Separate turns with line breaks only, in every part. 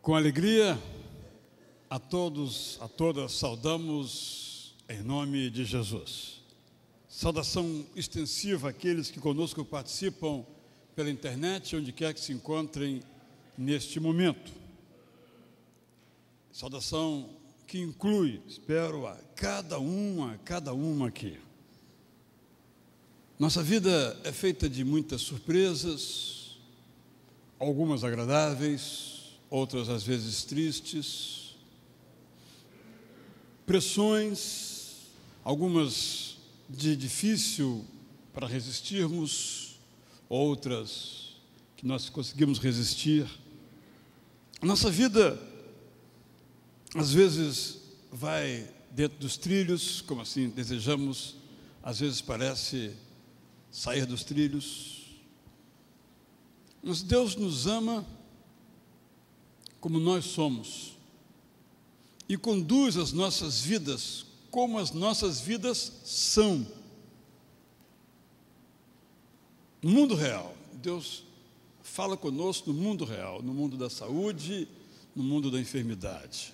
Com alegria, a todos, a todas, saudamos em nome de Jesus. Saudação extensiva àqueles que conosco participam pela internet, onde quer que se encontrem neste momento. Saudação que inclui, espero, a cada uma aqui. Nossa vida é feita de muitas surpresas, algumas agradáveis, outras às vezes tristes, pressões, algumas de difícil para resistirmos, outras que nós conseguimos resistir. A nossa vida, às vezes, vai dentro dos trilhos, como assim desejamos, às vezes parece sair dos trilhos. Mas Deus nos ama como nós somos e conduz as nossas vidas como as nossas vidas são. No mundo real, Deus fala conosco no mundo real, no mundo da saúde, no mundo da enfermidade,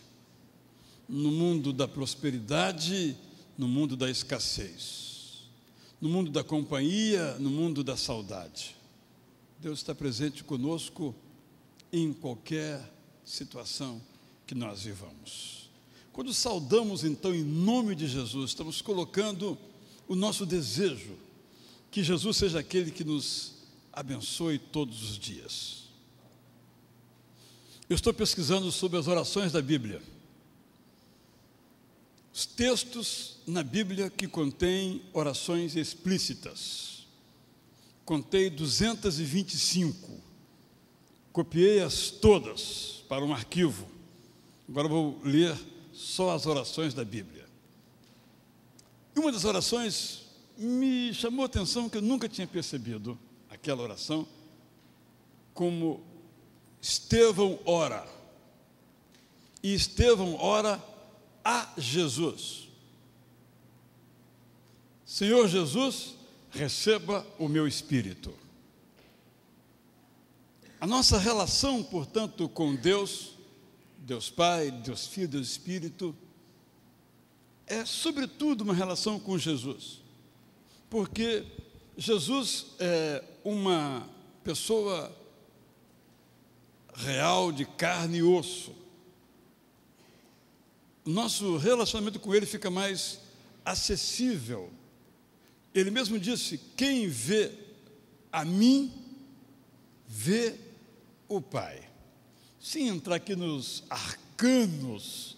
no mundo da prosperidade, no mundo da escassez, no mundo da companhia, no mundo da saudade. Deus está presente conosco em qualquer situação que nós vivamos. Quando saudamos, então, em nome de Jesus, estamos colocando o nosso desejo que Jesus seja aquele que nos abençoe todos os dias. Eu estou pesquisando sobre as orações da Bíblia. Os textos na Bíblia que contêm orações explícitas. Contei 225. Copiei-as todas para um arquivo. Agora vou ler só as orações da Bíblia. E uma das orações me chamou a atenção, que eu nunca tinha percebido aquela oração, como Estevão ora. E Estevão ora a Jesus. Senhor Jesus, receba o meu espírito. A nossa relação, portanto, com Deus, Deus Pai, Deus Filho, Deus Espírito, é sobretudo uma relação com Jesus, porque Jesus é uma pessoa real, de carne e osso. Nosso relacionamento com Ele fica mais acessível. Ele mesmo disse: quem vê a mim, vê o Pai. Sem entrar aqui nos arcanos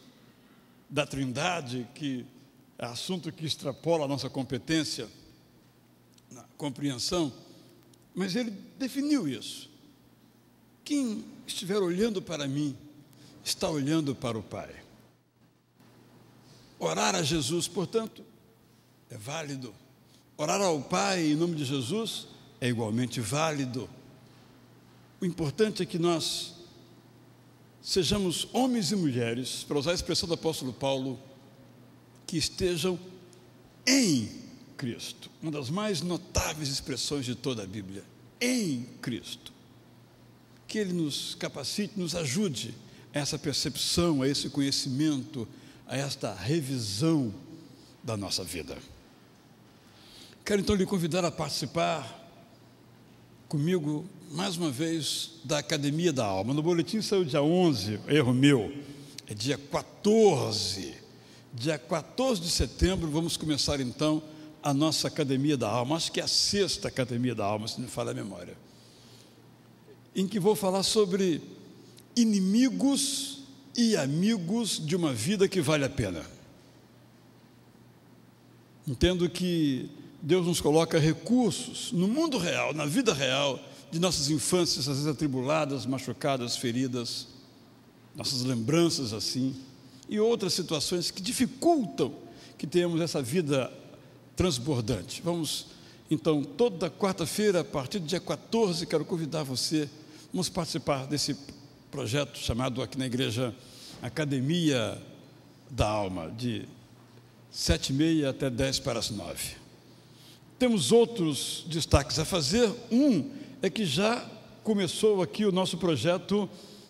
da Trindade, que é assunto que extrapola a nossa competência na compreensão, mas ele definiu isso. Quem estiver olhando para mim, está olhando para o Pai. Orar a Jesus, portanto, é válido. Orar ao Pai em nome de Jesus é igualmente válido. O importante é que nós sejamos homens e mulheres, para usar a expressão do apóstolo Paulo, que estejam em Cristo. Uma das mais notáveis expressões de toda a Bíblia. Em Cristo. Que Ele nos capacite, nos ajude a essa percepção, a esse conhecimento, a esta revisão da nossa vida. Quero então lhe convidar a participar comigo, mais uma vez, da Academia da Alma. No boletim saiu dia 11, erro meu, é dia 14. Dia 14 de setembro vamos começar então a nossa Academia da Alma. Acho que é a 6ª Academia da Alma, se não me falha a memória. Em que vou falar sobre inimigos e amigos de uma vida que vale a pena. Entendo que Deus nos coloca recursos no mundo real, na vida real, de nossas infâncias, às vezes atribuladas, machucadas, feridas, nossas lembranças assim, e outras situações que dificultam que tenhamos essa vida transbordante. Vamos, então, toda quarta-feira, a partir do dia 14, quero convidar você, vamos participar desse projeto chamado aqui na igreja Academia da Alma, de 7h30 até 8:50. Temos outros destaques a fazer. Um é que já começou aqui o nosso projeto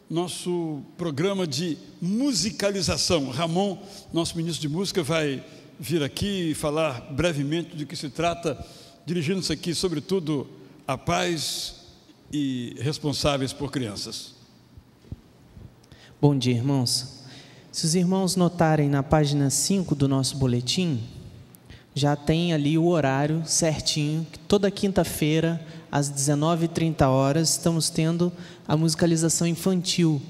nosso programa de musicalização. Ramon, nosso ministro de música, vai vir aqui e falar brevemente do que se trata, dirigindo-se aqui, sobretudo, a pais e responsáveis por crianças.
Bom dia, irmãos. Se os irmãos notarem na página 5 do nosso boletim, já tem ali o horário certinho, que toda quinta-feira, às 19h30, estamos tendo a musicalização infantil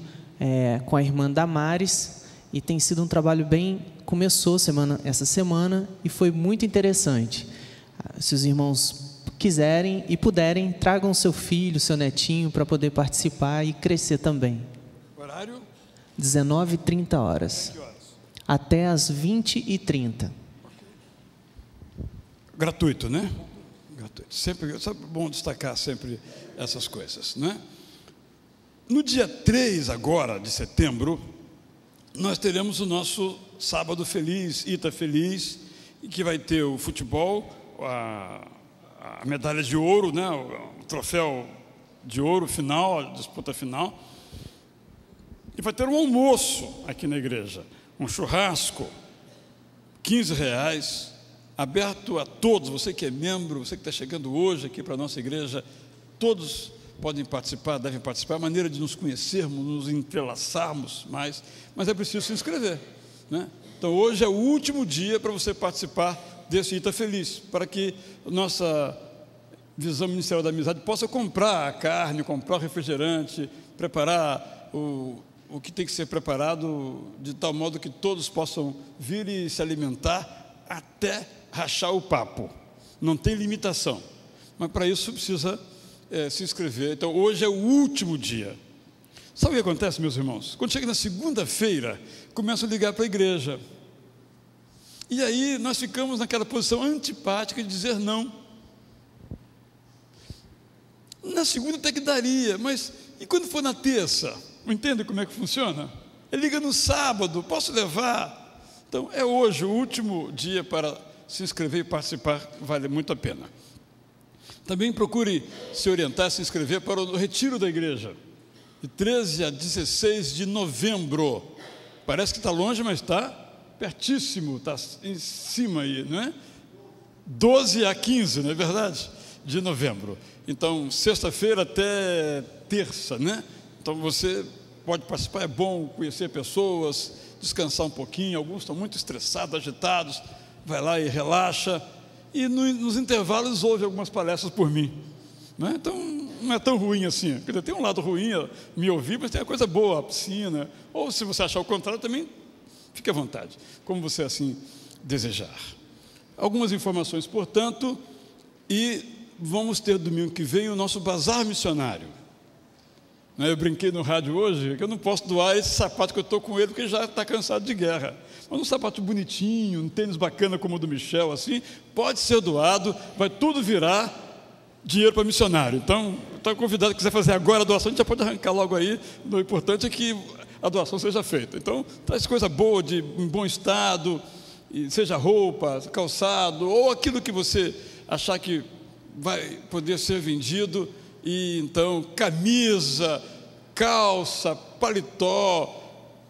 com a irmã Damares, e tem sido um trabalho começou essa semana e foi muito interessante. Se os irmãos quiserem e puderem, tragam seu filho, seu netinho, para poder participar e crescer também.
Horário?
19h30. Até às 20h30.
Gratuito, né? Gratuito. Sempre é bom destacar sempre essas coisas, né? No dia 3 agora de setembro, nós teremos o nosso Sábado Feliz, Ita Feliz, que vai ter o futebol, a medalha de ouro, né? O troféu de ouro final, a disputa final. E vai ter um almoço aqui na igreja, um churrasco, R$15, aberto a todos. Você que é membro, você que está chegando hoje aqui para a nossa igreja, todos podem participar, devem participar. É a maneira de nos conhecermos, nos entrelaçarmos mais, mas é preciso se inscrever, né? Então hoje é o último dia para você participar desse Ita Feliz, para que nossa visão ministerial da amizade possa comprar a carne, comprar o refrigerante, preparar o que tem que ser preparado, de tal modo que todos possam vir e se alimentar até rachar o papo. Não tem limitação, mas para isso precisa se inscrever. Então hoje é o último dia. Sabe o que acontece, meus irmãos? Quando chega na segunda-feira, começam a ligar para a igreja, e aí nós ficamos naquela posição antipática de dizer não. Na segunda até que daria, mas e quando for na terça? Entende como é que funciona? Ele liga no sábado, posso levar? Então é hoje o último dia para se inscrever e participar, vale muito a pena. Também procure se orientar, se inscrever para o retiro da igreja, de 13 a 16 de novembro. Parece que está longe, mas está pertíssimo, está em cima aí, não é? 12 a 15, não é verdade? De novembro. Então, sexta-feira até terça, né? Então você pode participar, é bom conhecer pessoas, descansar um pouquinho. Alguns estão muito estressados, agitados, vai lá e relaxa. E nos intervalos ouve algumas palestras por mim, né? Então não é tão ruim assim. Quer dizer, tem um lado ruim me ouvir, mas tem a coisa boa, a piscina. Ou se você achar o contrário, também fique à vontade, como você assim desejar. Algumas informações, portanto, e vamos ter domingo que vem o nosso bazar missionário. Eu brinquei no rádio hoje que eu não posso doar esse sapato que eu estou com ele, porque já está cansado de guerra. Mas um sapato bonitinho, um tênis bacana como o do Michel, assim, pode ser doado, vai tudo virar dinheiro para missionário. Então, estou convidado, quiser fazer agora a doação, a gente já pode arrancar logo aí. O importante é que a doação seja feita. Então, traz coisa boa, em bom estado, seja roupa, calçado, ou aquilo que você achar que vai poder ser vendido. E então, camisa, calça, paletó,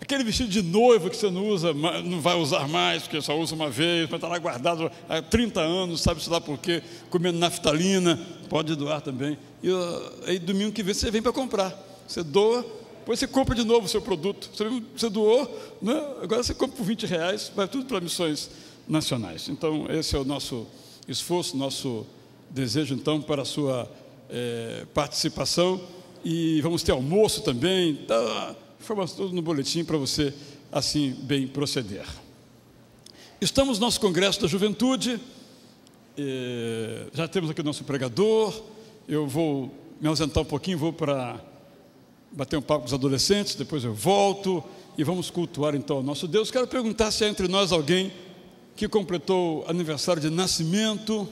aquele vestido de noiva que você não vai usar mais, porque só usa uma vez, mas está lá guardado há 30 anos, sabe-se lá por quê, comendo naftalina, pode doar também. E aí domingo que vem você vem para comprar, você doa, depois você compra de novo o seu produto. Você doou, né? Agora você compra por R$20, vai tudo para missões nacionais. Então esse é o nosso esforço, nosso desejo então para a sua participação. E vamos ter almoço também, tá, informação tudo no boletim para você assim bem proceder. Estamos no nosso congresso da juventude, já temos aqui o nosso pregador. Eu vou me ausentar um pouquinho, vou para bater um papo com os adolescentes, depois eu volto e vamos cultuar então o nosso Deus. Quero perguntar se há entre nós alguém que completou aniversário de nascimento,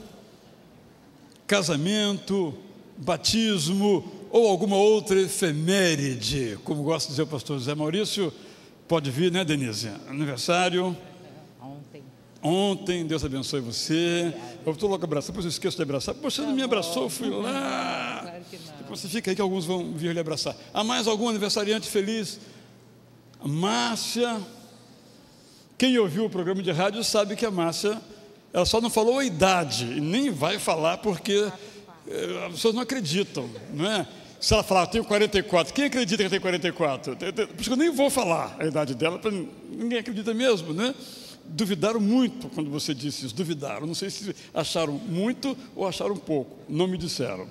casamento, batismo ou alguma outra efeméride, como gosta de dizer o pastor José Maurício. Pode vir, né, Denise? Aniversário ontem, Deus abençoe você. Eu estou logo abraçando, depois eu esqueço de abraçar. Poxa, você não me abraçou, eu fui lá. Claro que não. Depois você fica aí que alguns vão vir lhe abraçar. Há mais algum aniversariante feliz? A Márcia. Quem ouviu o programa de rádio sabe que a Márcia, ela só não falou a idade, e nem vai falar porque as pessoas não acreditam, não é? Se ela falar, eu tenho 44, quem acredita que tem 44? Por isso que eu nem vou falar a idade dela, ninguém acredita mesmo, né? Duvidaram muito quando você disse isso, duvidaram. Não sei se acharam muito ou acharam pouco, não me disseram.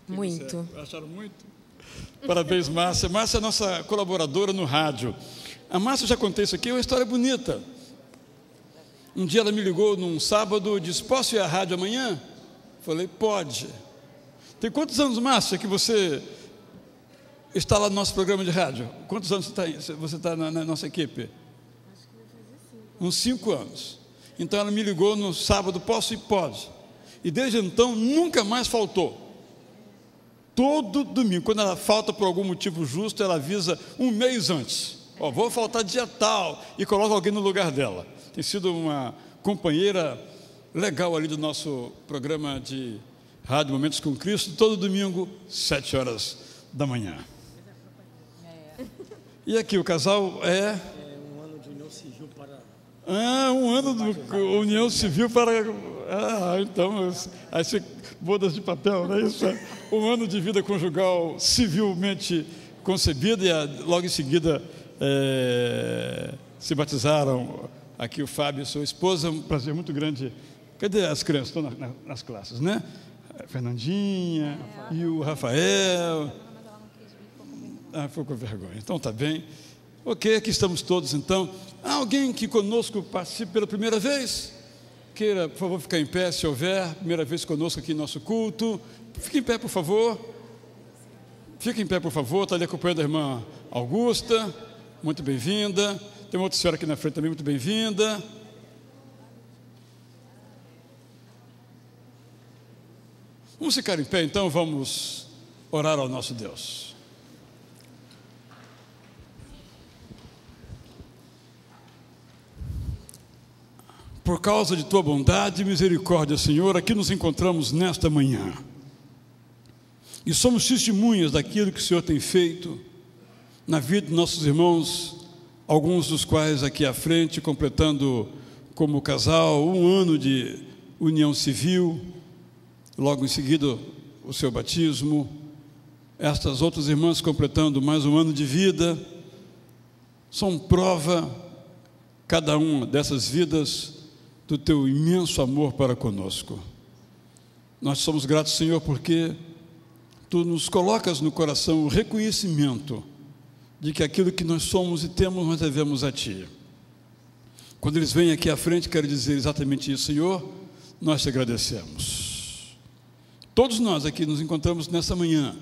Muito.
Acharam muito? Parabéns, Márcia. Márcia é nossa colaboradora no rádio. A Márcia, já contei isso aqui, é uma história bonita. Um dia ela me ligou num sábado, disse, posso ir à rádio amanhã? Falei, pode. Tem quantos anos, Márcia, que você está lá no nosso programa de rádio? Quantos anos você está na nossa equipe?
Acho que vai fazer 5.
Uns 5 anos. Então ela me ligou no sábado, posso ir? Pode. E desde então nunca mais faltou. Todo domingo, quando ela falta por algum motivo justo, ela avisa um mês antes. Ó, vou faltar dia tal, e coloca alguém no lugar dela. Tem sido uma companheira legal ali do nosso programa de rádio Momentos com Cristo, todo domingo, 7 horas da manhã. E aqui o casal é
um ano de união civil para...
um ano de união civil para... então, aí você... bodas de papel, não é isso? Um ano de vida conjugal civilmente concebida e logo em seguida se batizaram aqui o Fábio e sua esposa, um prazer muito grande. Cadê as crianças? Estão nas classes, né? A Fernandinha e o Rafael. Ficou com vergonha. Então tá bem. Ok, aqui estamos todos então. Há alguém que conosco participe pela primeira vez? Queira, por favor, ficar em pé, se houver, primeira vez conosco aqui em nosso culto. Fique em pé, por favor. Fique em pé, por favor. Está ali acompanhando a irmã Augusta, muito bem-vinda. Tem uma outra senhora aqui na frente também, muito bem-vinda. Vamos ficar em pé, então, vamos orar ao nosso Deus. Por causa de Tua bondade e misericórdia, Senhor, aqui nos encontramos nesta manhã. E somos testemunhas daquilo que o Senhor tem feito na vida de nossos irmãos, alguns dos quais aqui à frente, completando como casal 1 ano de união civil, logo em seguida o seu batismo. Estas outras irmãs completando mais 1 ano de vida. São prova, cada uma dessas vidas, do Teu imenso amor para conosco. Nós somos gratos, Senhor, porque Tu nos colocas no coração o reconhecimento de que aquilo que nós somos e temos, nós devemos a Ti. Quando eles vêm aqui à frente, quero dizer exatamente isso, Senhor, nós Te agradecemos. Todos nós aqui nos encontramos nessa manhã,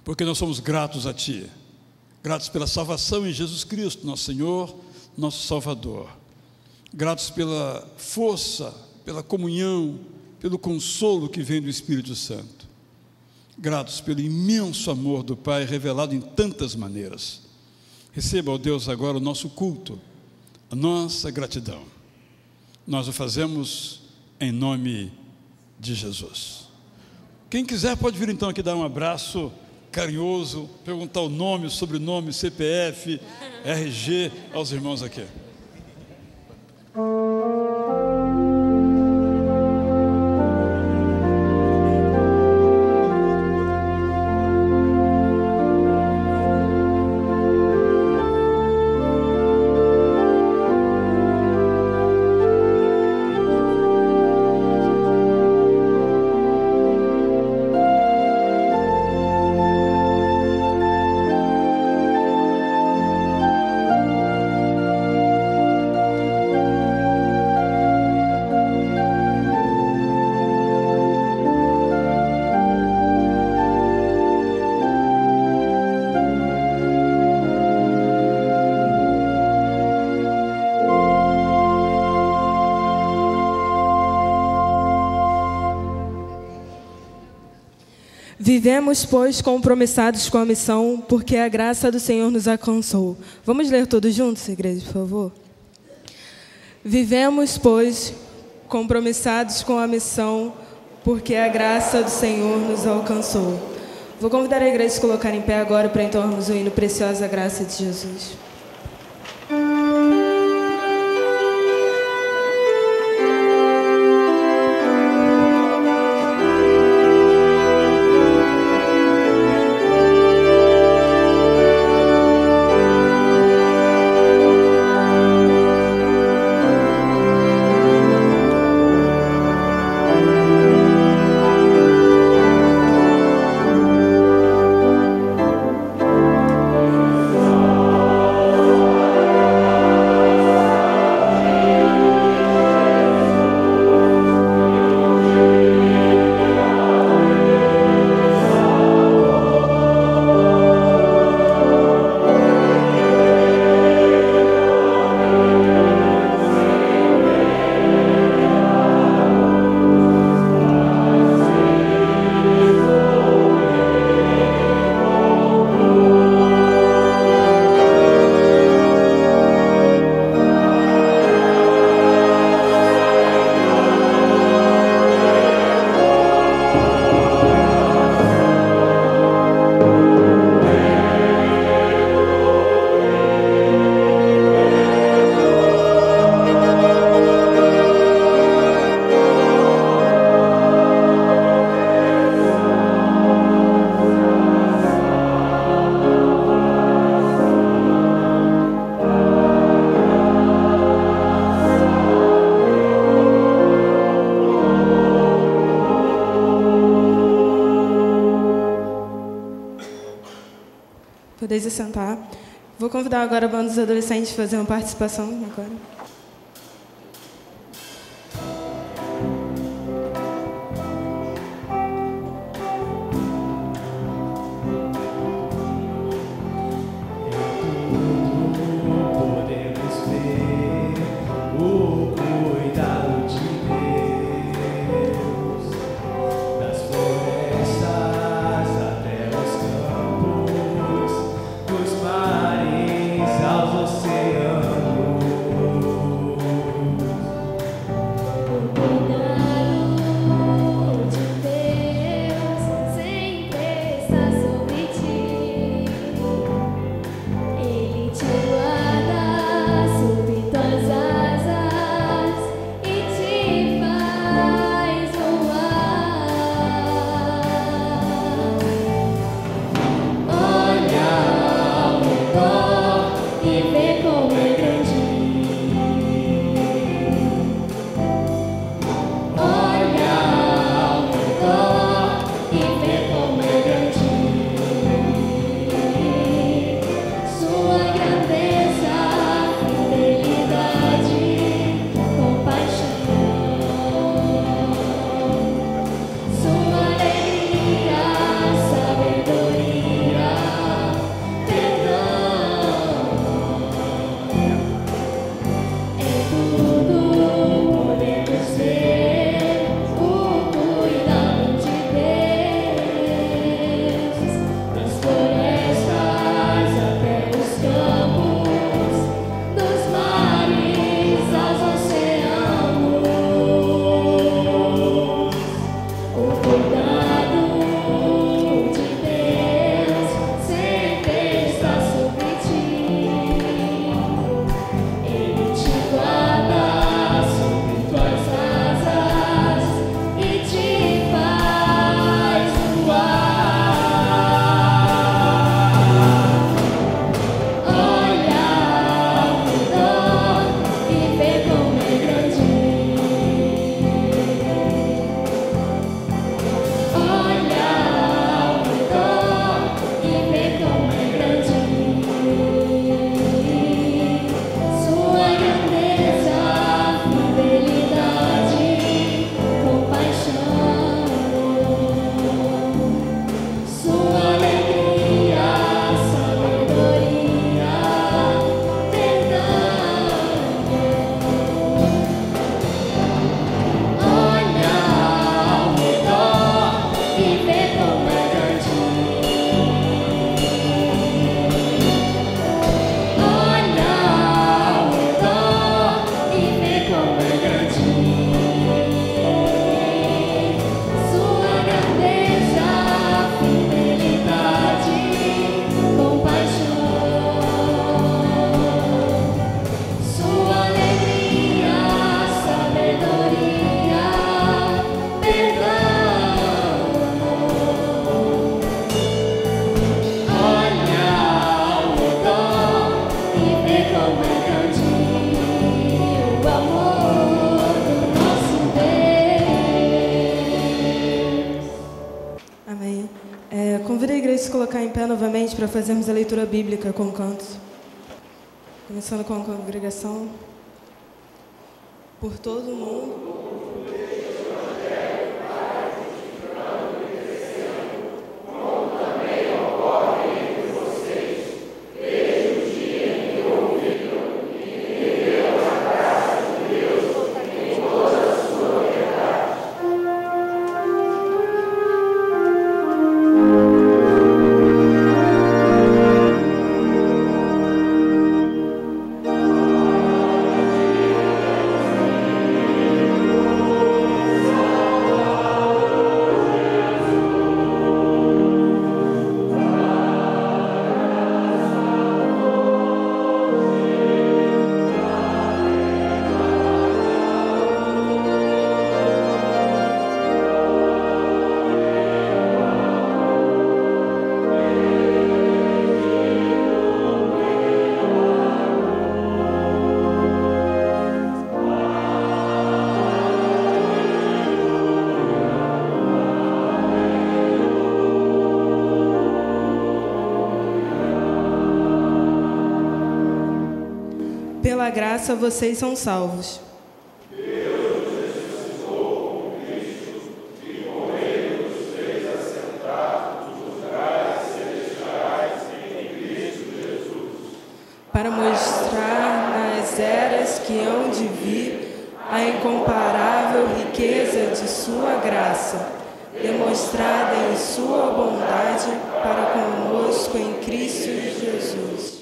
porque nós somos gratos a Ti, gratos pela salvação em Jesus Cristo, nosso Senhor, nosso Salvador. Gratos pela força, pela comunhão, pelo consolo que vem do Espírito Santo. Gratos pelo imenso amor do Pai revelado em tantas maneiras. Receba, ó Deus, agora o nosso culto, a nossa gratidão. Nós o fazemos em nome de Jesus. Quem quiser pode vir então aqui dar um abraço carinhoso, perguntar o nome, o sobrenome, CPF, RG aos irmãos aqui.
Vivemos, pois, compromissados com a missão, porque a graça do Senhor nos alcançou. Vamos ler todos juntos, igreja, por favor? Vivemos, pois, compromissados com a missão, porque a graça do Senhor nos alcançou. Vou convidar a igreja a se colocar em pé agora para entoarmos o hino Preciosa Graça de Jesus. Podeis assentar. Vou convidar agora a banda dos adolescentes a fazer uma participação agora.
Aos oceanos.
Convido a igreja a se colocar em pé novamente para fazermos a leitura bíblica com cantos. Começando com a congregação. Por todo o mundo. Pela graça vocês são salvos.
Deus nos ressuscitou com Cristo e com Ele nos fez assentar nos lugares celestiais em Cristo Jesus.
Para mostrar nas eras que hão de vir a incomparável riqueza de sua graça, demonstrada em sua bondade para conosco em Cristo Jesus.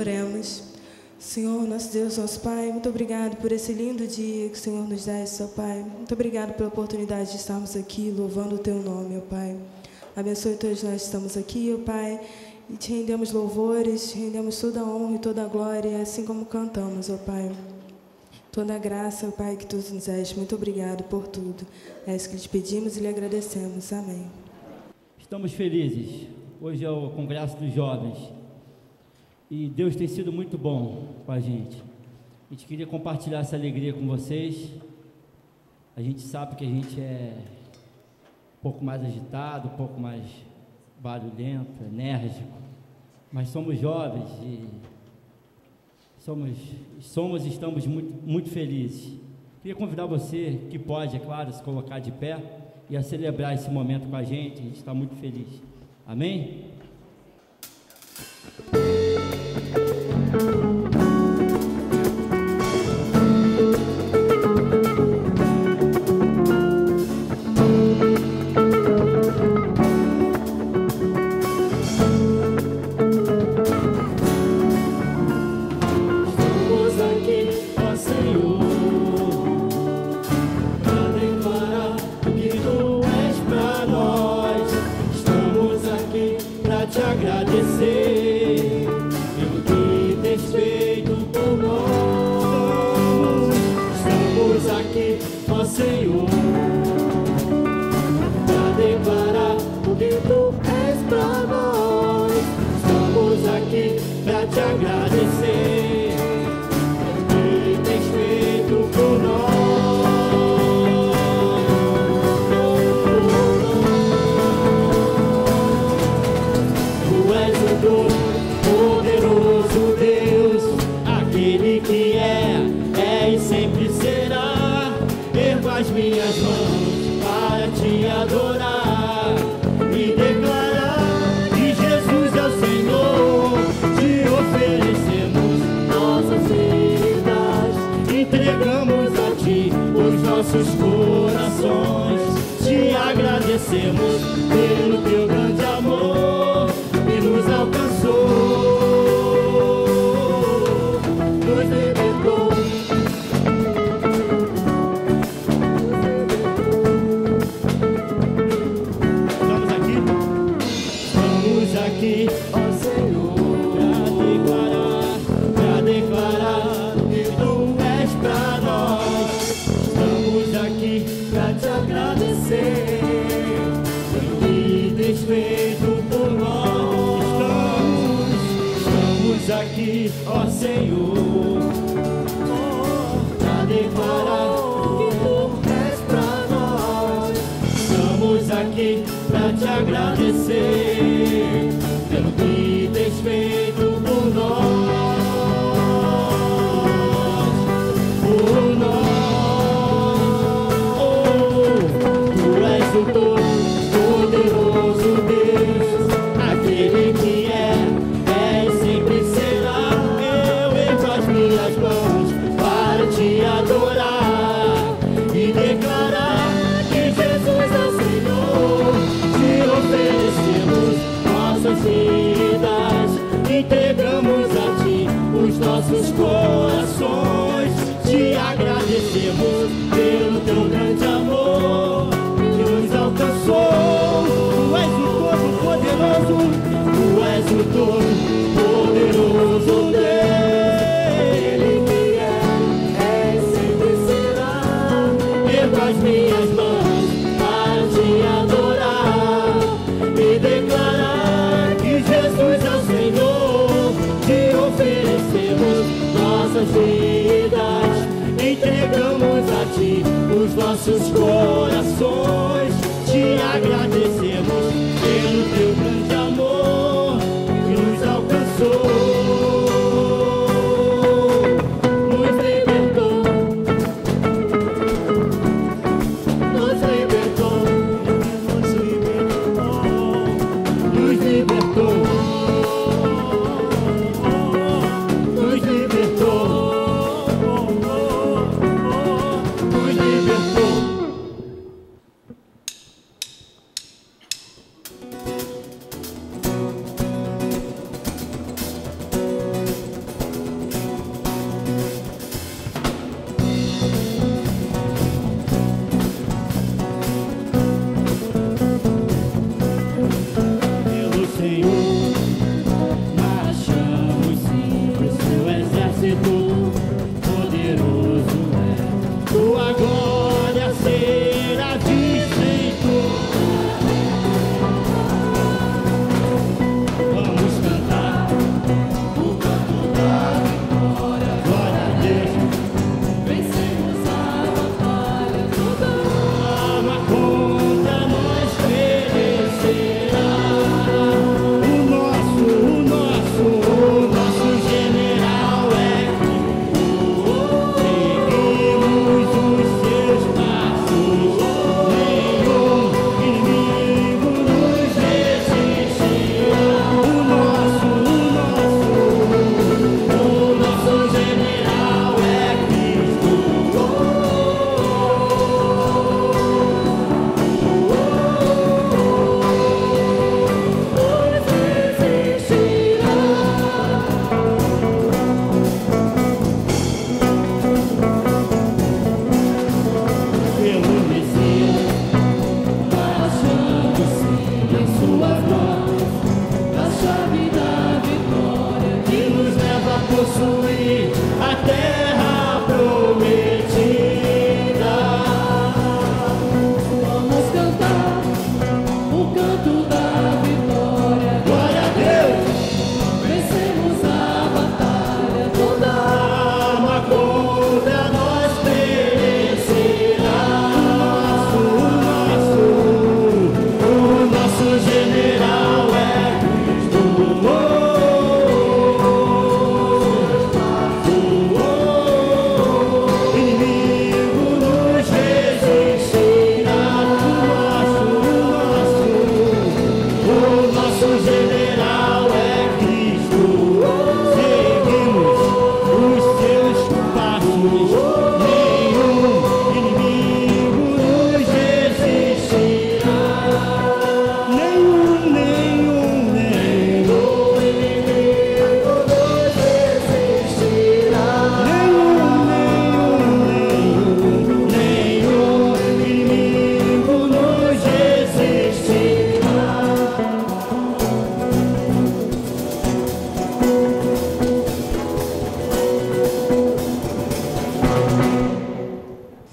Oremos. Senhor, nosso Deus, nosso Pai, muito obrigado por esse lindo dia que o Senhor nos dá, seu Pai. Muito obrigado pela oportunidade de estarmos aqui louvando o Teu nome, ó Pai. Abençoe todos nós que estamos aqui, ó Pai, e te rendemos louvores, te rendemos toda a honra e toda a glória, assim como cantamos, ó Pai. Toda a graça, ó Pai, que Tu nos és. Muito obrigado por tudo. É isso que te pedimos e lhe agradecemos. Amém.
Estamos felizes. Hoje é o Congresso dos Jovens. E Deus tem sido muito bom com a gente. A gente queria compartilhar essa alegria com vocês. A gente sabe que a gente é um pouco mais agitado, um pouco mais barulhento, enérgico, mas somos jovens e estamos muito felizes. Queria convidar você, que pode, é claro, se colocar de pé e a celebrar esse momento com a gente está muito feliz. Amém? aqui, ó Senhor, pra declarar o que tu és pra nós. Estamos aqui pra te agradecer o que tens feito por nós. Tu és o todo-poderoso Deus, aquele que é e sempre será. Ergo as minhas mãos para te adorar e declarar que Jesus é o Senhor. Te oferecemos nossas vidas, entregamos a ti os nossos corações. Te agradecemos pelo teu grande amor que nos alcançou, nos libertou. Estamos aqui, ó Senhor, pra declarar que tu és pra nós. Estamos aqui pra te agradecer pelo que tens feito por nós. Estamos aqui, ó Senhor, pra declarar que tu és pra nós. Estamos aqui pra te agradecer pelo que tens feito por nós. Por nós. Tu és o todo-poderoso Deus, aquele que é e sempre será. Eu ergo as minhas mãos para te adorar e declarar que Jesus é o Senhor. Te oferecemos nossas vidas, entregamos a ti os nossos corações. Te agradecemos pelo teu grande amor que nos alcançou. Tu és o todo-poderoso, tu és o todo-poderoso Deus, ele que é e sempre será. Ergo as minhas mãos para te adorar e declarar que Jesus é o Senhor. Te oferecemos nossas vidas, entregamos a ti os nossos corações. Te agradecemos pelo teu grande amor que nos alcançou, nos libertou, nos libertou, nos libertou, nos libertou, nos libertou, nos libertou.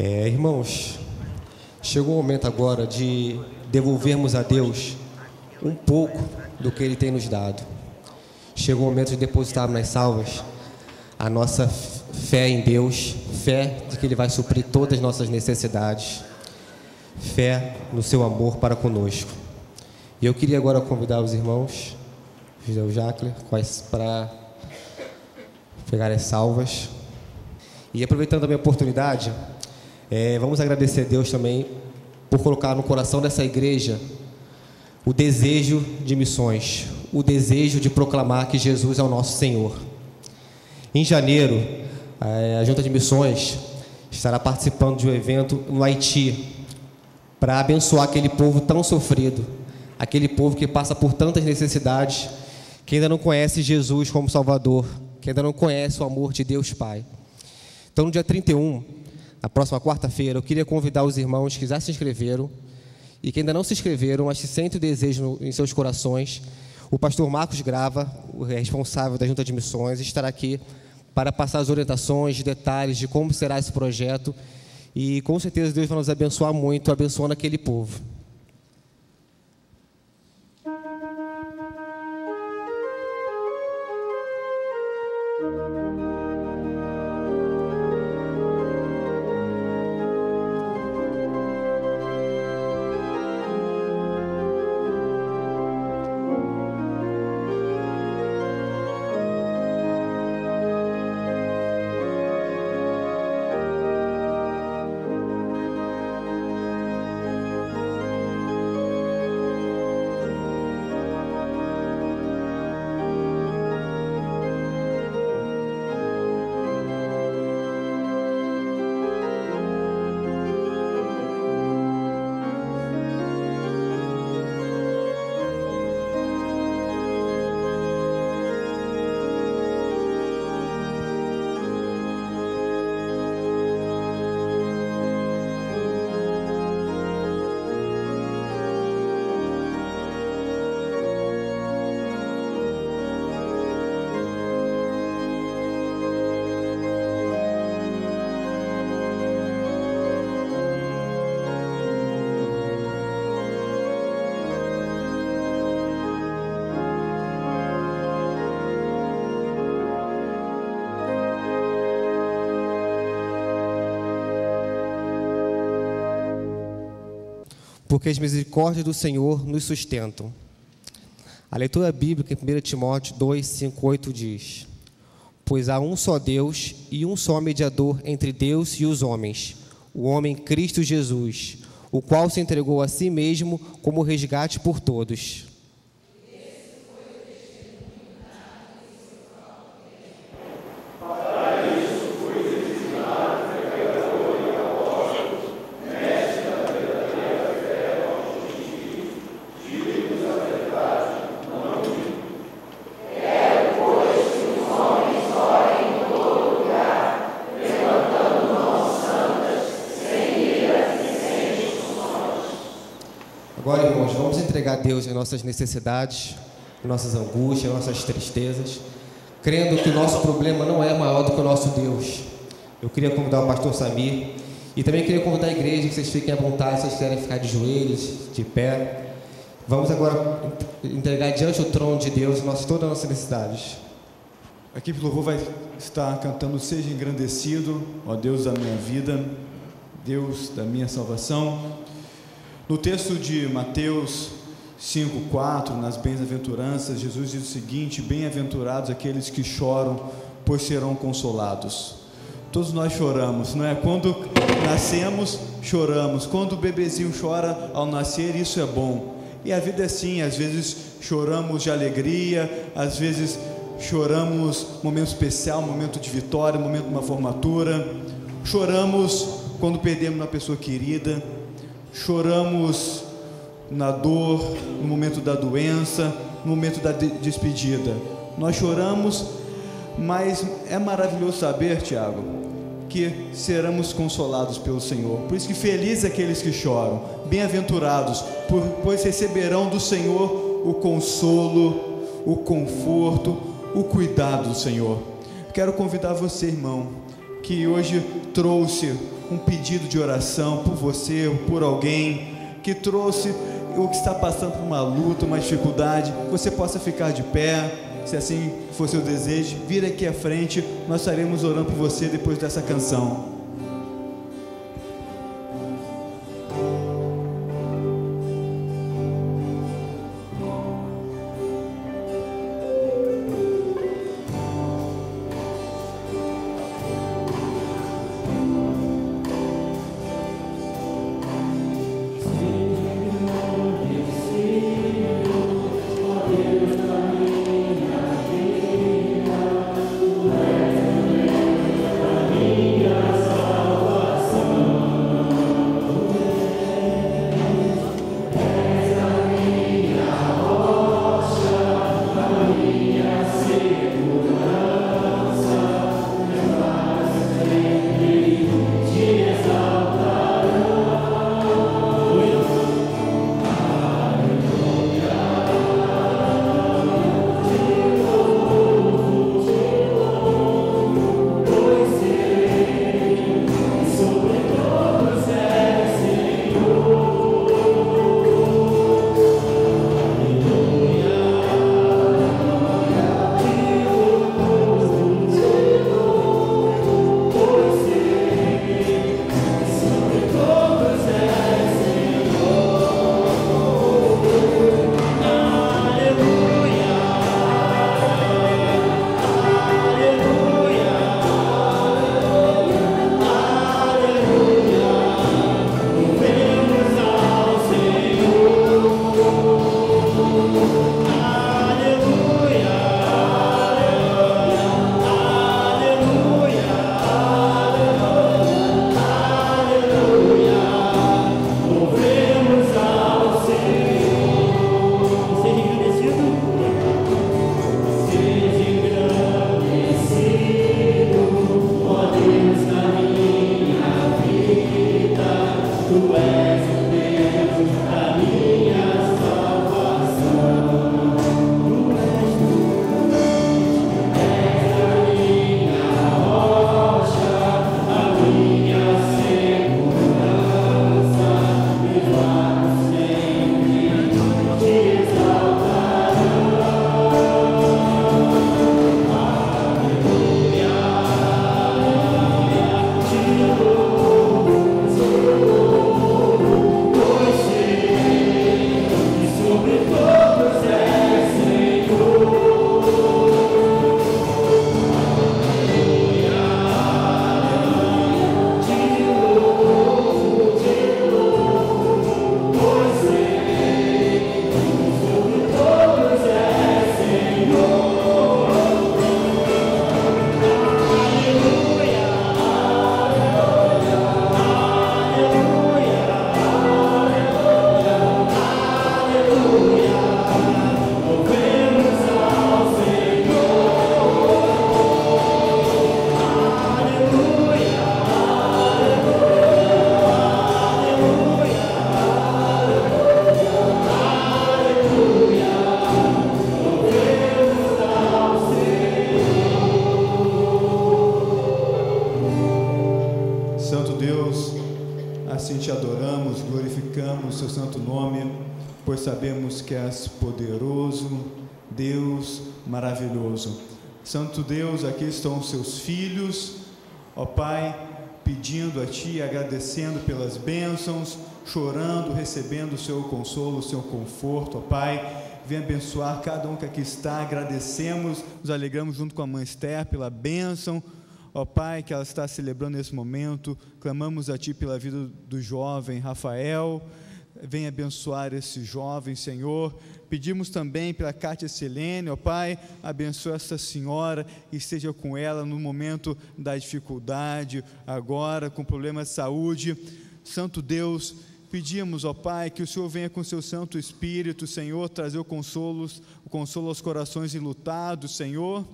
Irmãos, chegou o momento agora de devolvermos a Deus um pouco do que Ele tem nos dado. Chegou o momento de depositarmos nas salvas a nossa fé em Deus, fé de que Ele vai suprir todas as nossas necessidades, fé no seu amor para conosco. E eu queria agora convidar os irmãos, José Jacler, para pegar as salvas. E aproveitando a minha oportunidade, vamos agradecer a Deus também por colocar no coração dessa igreja o desejo de missões, o desejo de proclamar que Jesus é o nosso Senhor. Em janeiro, a Junta de Missões estará participando de um evento no Haiti para abençoar aquele povo tão sofrido, aquele povo que passa por tantas necessidades, que ainda não conhece Jesus como Salvador, que ainda não conhece o amor de Deus Pai. Então, no dia 31, na próxima quarta-feira, eu queria convidar os irmãos que já se inscreveram e que ainda não se inscreveram, mas que sentem o desejo em seus corações. O pastor Marcos Grava, o responsável da Junta de Missões, estará aqui para passar as orientações, detalhes de como será esse projeto, e com certeza Deus vai nos abençoar muito, abençoando aquele povo. Porque as misericórdias do Senhor nos sustentam. A leitura bíblica em 1 Timóteo 2, 5, 8 diz: pois há um só Deus e um só mediador entre Deus e os homens, o homem Cristo Jesus, o qual se entregou a si mesmo como resgate por todos. Agora, irmãos, vamos entregar a Deus as nossas necessidades, as nossas angústias, as nossas tristezas, crendo que o nosso problema não é maior do que o nosso Deus. Eu queria convidar o pastor Samir e também queria convidar a igreja, que vocês fiquem à vontade, se vocês quiserem ficar de joelhos, de pé. Vamos agora entregar diante do trono de Deus todas as nossas necessidades.
A equipe do louvor vai estar cantando Seja Engrandecido, ó Deus da minha vida, Deus da minha salvação. No texto de Mateus 5,4, nas bem-aventuranças, Jesus diz o seguinte: bem-aventurados aqueles que choram, pois serão consolados. Todos nós choramos, não é? Quando nascemos, choramos. Quando o bebezinho chora ao nascer, isso é bom. E a vida é assim, às vezes choramos de alegria, às vezes choramos momento especial, momento de vitória, momento de uma formatura. Choramos quando perdemos uma pessoa querida. Choramos na dor, no momento da doença, no momento da despedida. Nós choramos, mas é maravilhoso saber, Tiago, que seremos consolados pelo Senhor. Por isso que felizes aqueles que choram, bem-aventurados, pois receberão do Senhor o consolo, o conforto, o cuidado do Senhor. Quero convidar você, irmão, que hoje trouxe um pedido de oração por você ou por alguém que trouxe ou que está passando por uma luta, uma dificuldade, você possa ficar de pé. Se assim for seu desejo, vira aqui à frente, nós estaremos orando por você depois dessa canção. glorificamos o seu santo nome, pois sabemos que és poderoso, Deus maravilhoso. Santo Deus, aqui estão os seus filhos, ó Pai, pedindo a Ti, agradecendo pelas bênçãos, chorando, recebendo o seu consolo, o seu conforto, ó Pai. Vem abençoar cada um que aqui está, agradecemos, nos alegramos junto com a mãe Esther pela bênção, ó Pai, que ela está celebrando nesse momento. Clamamos a Ti pela vida do jovem Rafael, vem abençoar esse jovem, Senhor. Pedimos também pela Cátia Selene, ó Pai, abençoa essa senhora e esteja com ela no momento da dificuldade, agora com problemas de saúde. Santo Deus, pedimos, ó Pai, que o Senhor venha com seu Santo Espírito, Senhor, trazer o consolo aos corações enlutados, Senhor.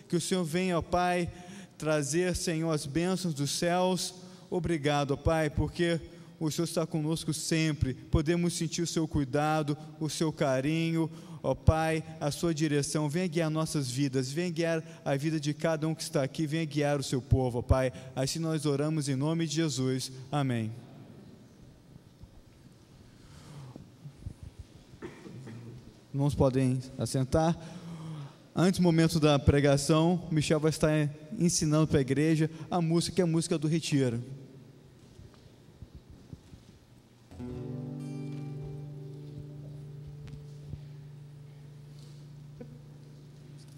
Que o Senhor venha, ó Pai, trazer, Senhor, as bênçãos dos céus. Obrigado, ó Pai, porque o Senhor está conosco sempre, podemos sentir o seu cuidado, o seu carinho, ó Pai, a sua direção. Venha guiar nossas vidas, venha guiar a vida de cada um que está aqui, venha guiar o seu povo, ó Pai. Assim nós oramos em nome de Jesus, amém. Irmãos podem assentar. Antes do momento da pregação, Michel vai estar ensinando para a igreja a música, que é a música do Retiro.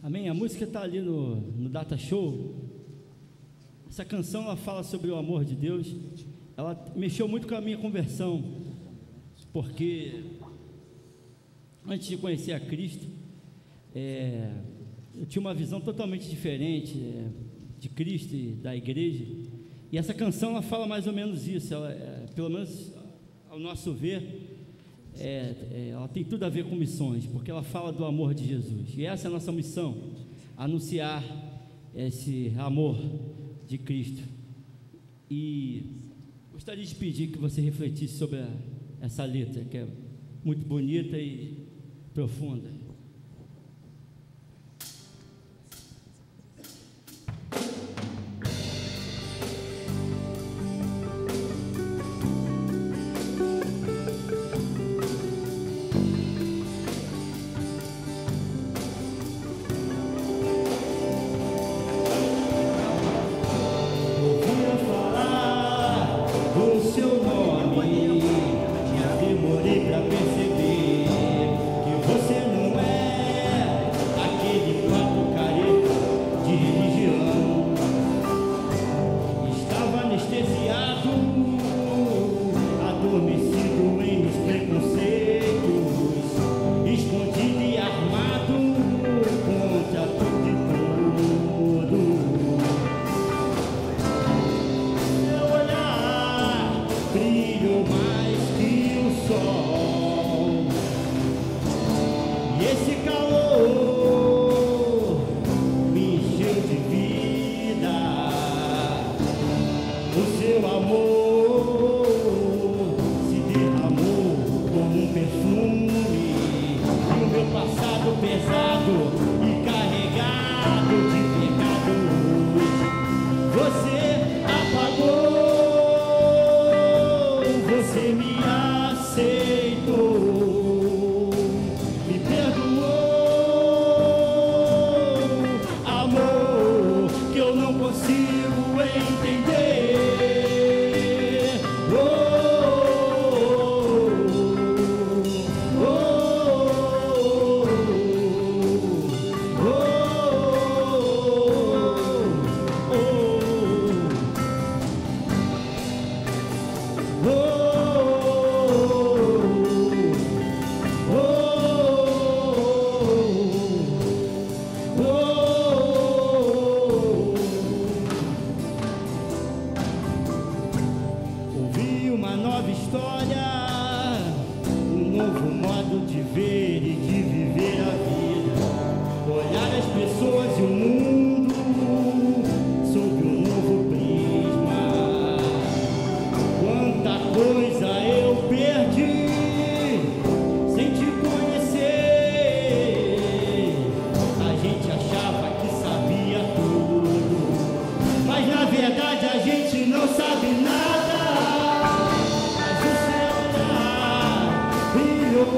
Amém? A música está ali no Data Show. Essa canção, ela fala sobre o amor de Deus. Ela mexeu muito com a minha conversão, porque antes de conhecer a Cristo, eu tinha uma visão totalmente diferente de Cristo e da igreja. E essa canção, ela fala mais ou menos isso. Ela, pelo menos ao nosso ver, ela tem tudo a ver com missões, porque ela fala do amor de Jesus. E essa é a nossa missão, anunciar esse amor de Cristo. E gostaria de pedir que você refletisse sobre essa letra, que é muito bonita e profunda.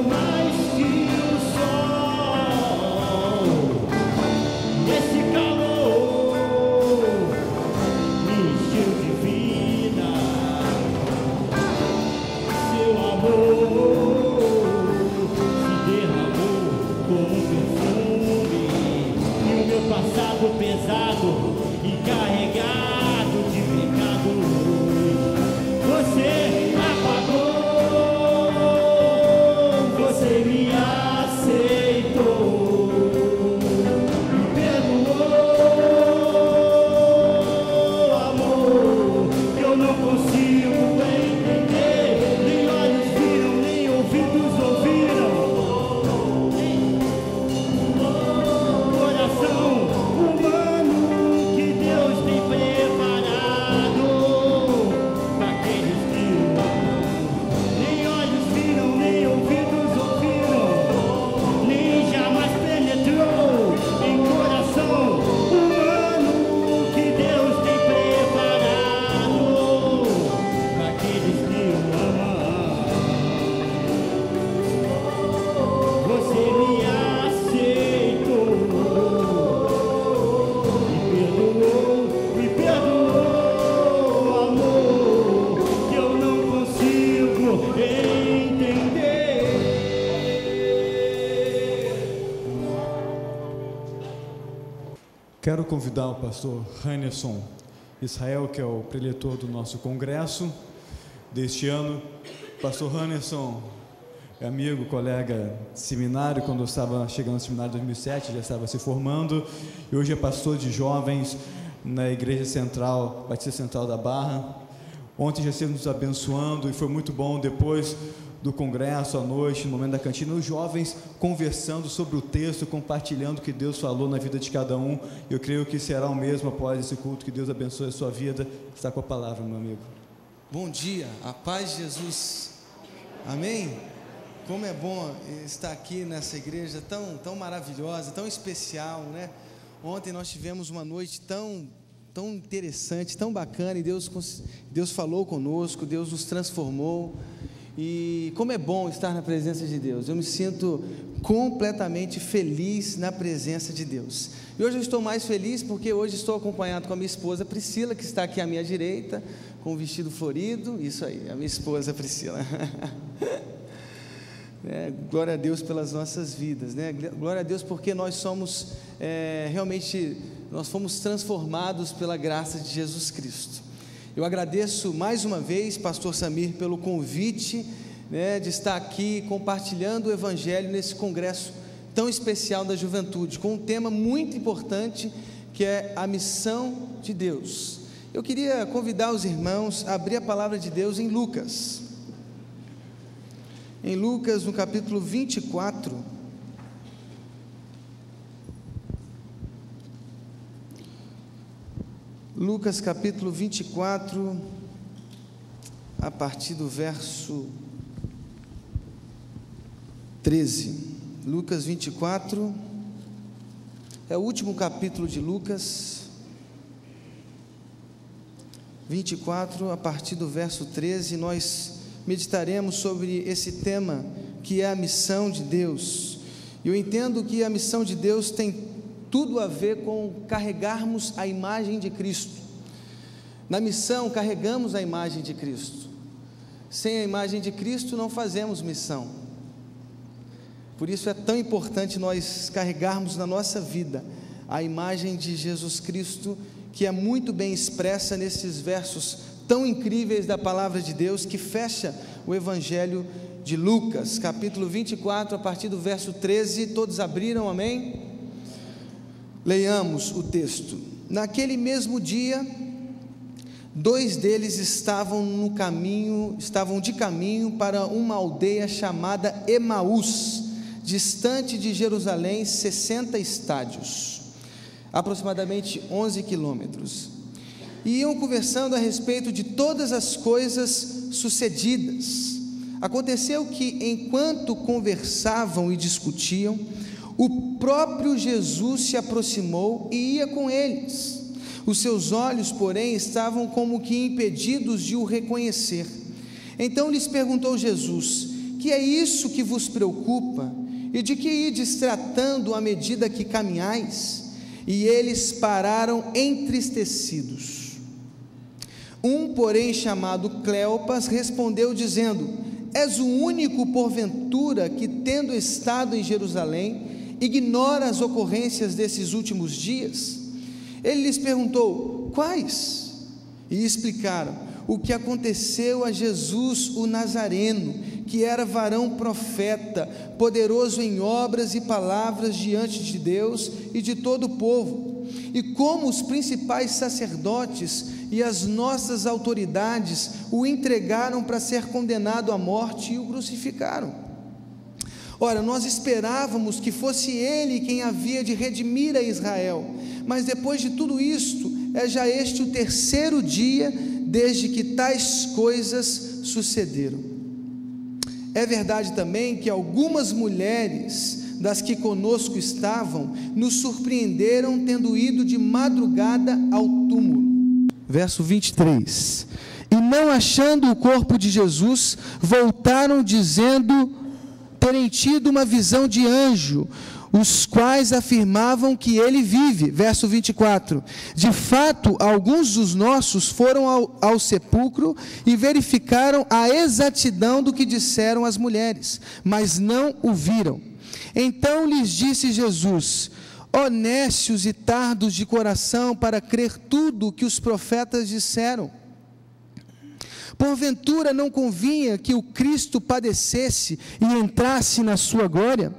Mais que o sol, esse calor
Quero convidar o pastor Hannerson Israel, que é o preletor do nosso congresso deste ano. Pastor Hannerson é amigo, colega de seminário, quando eu estava chegando no seminário em 2007, já estava se formando, e hoje é pastor de jovens na Igreja Central, Batista Central da Barra. Ontem já esteve nos abençoando e foi muito bom. Depois do congresso, à noite, no momento da cantina, os jovens conversando sobre o texto, compartilhando o que Deus falou na vida de cada um. Eu creio que será o mesmo após esse culto. Que Deus abençoe a sua vida. Está com a palavra, meu amigo.
Bom dia, a paz de Jesus. Amém? Como é bom estar aqui nessa igreja tão maravilhosa, tão especial, né? Ontem nós tivemos uma noite tão interessante, tão bacana, e Deus falou conosco, Deus nos transformou. E como é bom estar na presença de Deus. Eu me sinto completamente feliz na presença de Deus. E hoje eu estou mais feliz porque hoje estou acompanhado com a minha esposa Priscila, que está aqui à minha direita, com um vestido florido. Isso aí, a minha esposa Priscila. Glória a Deus pelas nossas vidas, né? Glória a Deus porque nós somos realmente, nós fomos transformados pela graça de Jesus Cristo. Eu agradeço mais uma vez, pastor Samir, pelo convite, né, de estar aqui compartilhando o Evangelho nesse congresso tão especial da juventude, com um tema muito importante, que é a missão de Deus. Eu queria convidar os irmãos a abrir a palavra de Deus em Lucas. Em Lucas, no capítulo 24, Lucas capítulo 24, a partir do verso 13. Lucas 24, é o último capítulo de Lucas. 24, a partir do verso 13, nós meditaremos sobre esse tema, que é a missão de Deus. Eu entendo que a missão de Deus tem tudo a ver com carregarmos a imagem de Cristo. Na missão, carregamos a imagem de Cristo. Sem a imagem de Cristo, não fazemos missão. Por isso é tão importante nós carregarmos na nossa vida a imagem de Jesus Cristo, que é muito bem expressa nesses versos tão incríveis da palavra de Deus, que fecha o Evangelho de Lucas, capítulo 24, a partir do verso 13. Todos abriram, amém? Leiamos o texto. Naquele mesmo dia, 2 deles estavam de caminho para uma aldeia chamada Emaús, distante de Jerusalém 60 estádios, aproximadamente 11 quilômetros. E iam conversando a respeito de todas as coisas sucedidas. Aconteceu que, enquanto conversavam e discutiam, o próprio Jesus se aproximou e ia com eles. Os seus olhos, porém, estavam como que impedidos de o reconhecer. Então lhes perguntou Jesus: que é isso que vos preocupa? E de que ides tratando à medida que caminhais? E eles pararam entristecidos. Um, porém, chamado Cleopas, respondeu dizendo: és o único, porventura, que, tendo estado em Jerusalém, ignora as ocorrências desses últimos dias? Ele lhes perguntou: quais? E explicaram o que aconteceu a Jesus o Nazareno, que era varão profeta, poderoso em obras e palavras diante de Deus e de todo o povo, e como os principais sacerdotes e as nossas autoridades o entregaram para ser condenado à morte e o crucificaram. Ora, nós esperávamos que fosse ele quem havia de redimir a Israel, mas depois de tudo isto, é já este o 3º dia desde que tais coisas sucederam. É verdade também que algumas mulheres das que conosco estavam nos surpreenderam tendo ido de madrugada ao túmulo. Verso 23. E não achando o corpo de Jesus, voltaram dizendo terem tido uma visão de anjo, os quais afirmavam que ele vive. Verso 24. De fato, alguns dos nossos foram ao sepulcro e verificaram a exatidão do que disseram as mulheres, mas não o viram. Então lhes disse Jesus: Ó nécios e tardos de coração para crer tudo o que os profetas disseram. Porventura não convinha que o Cristo padecesse e entrasse na sua glória?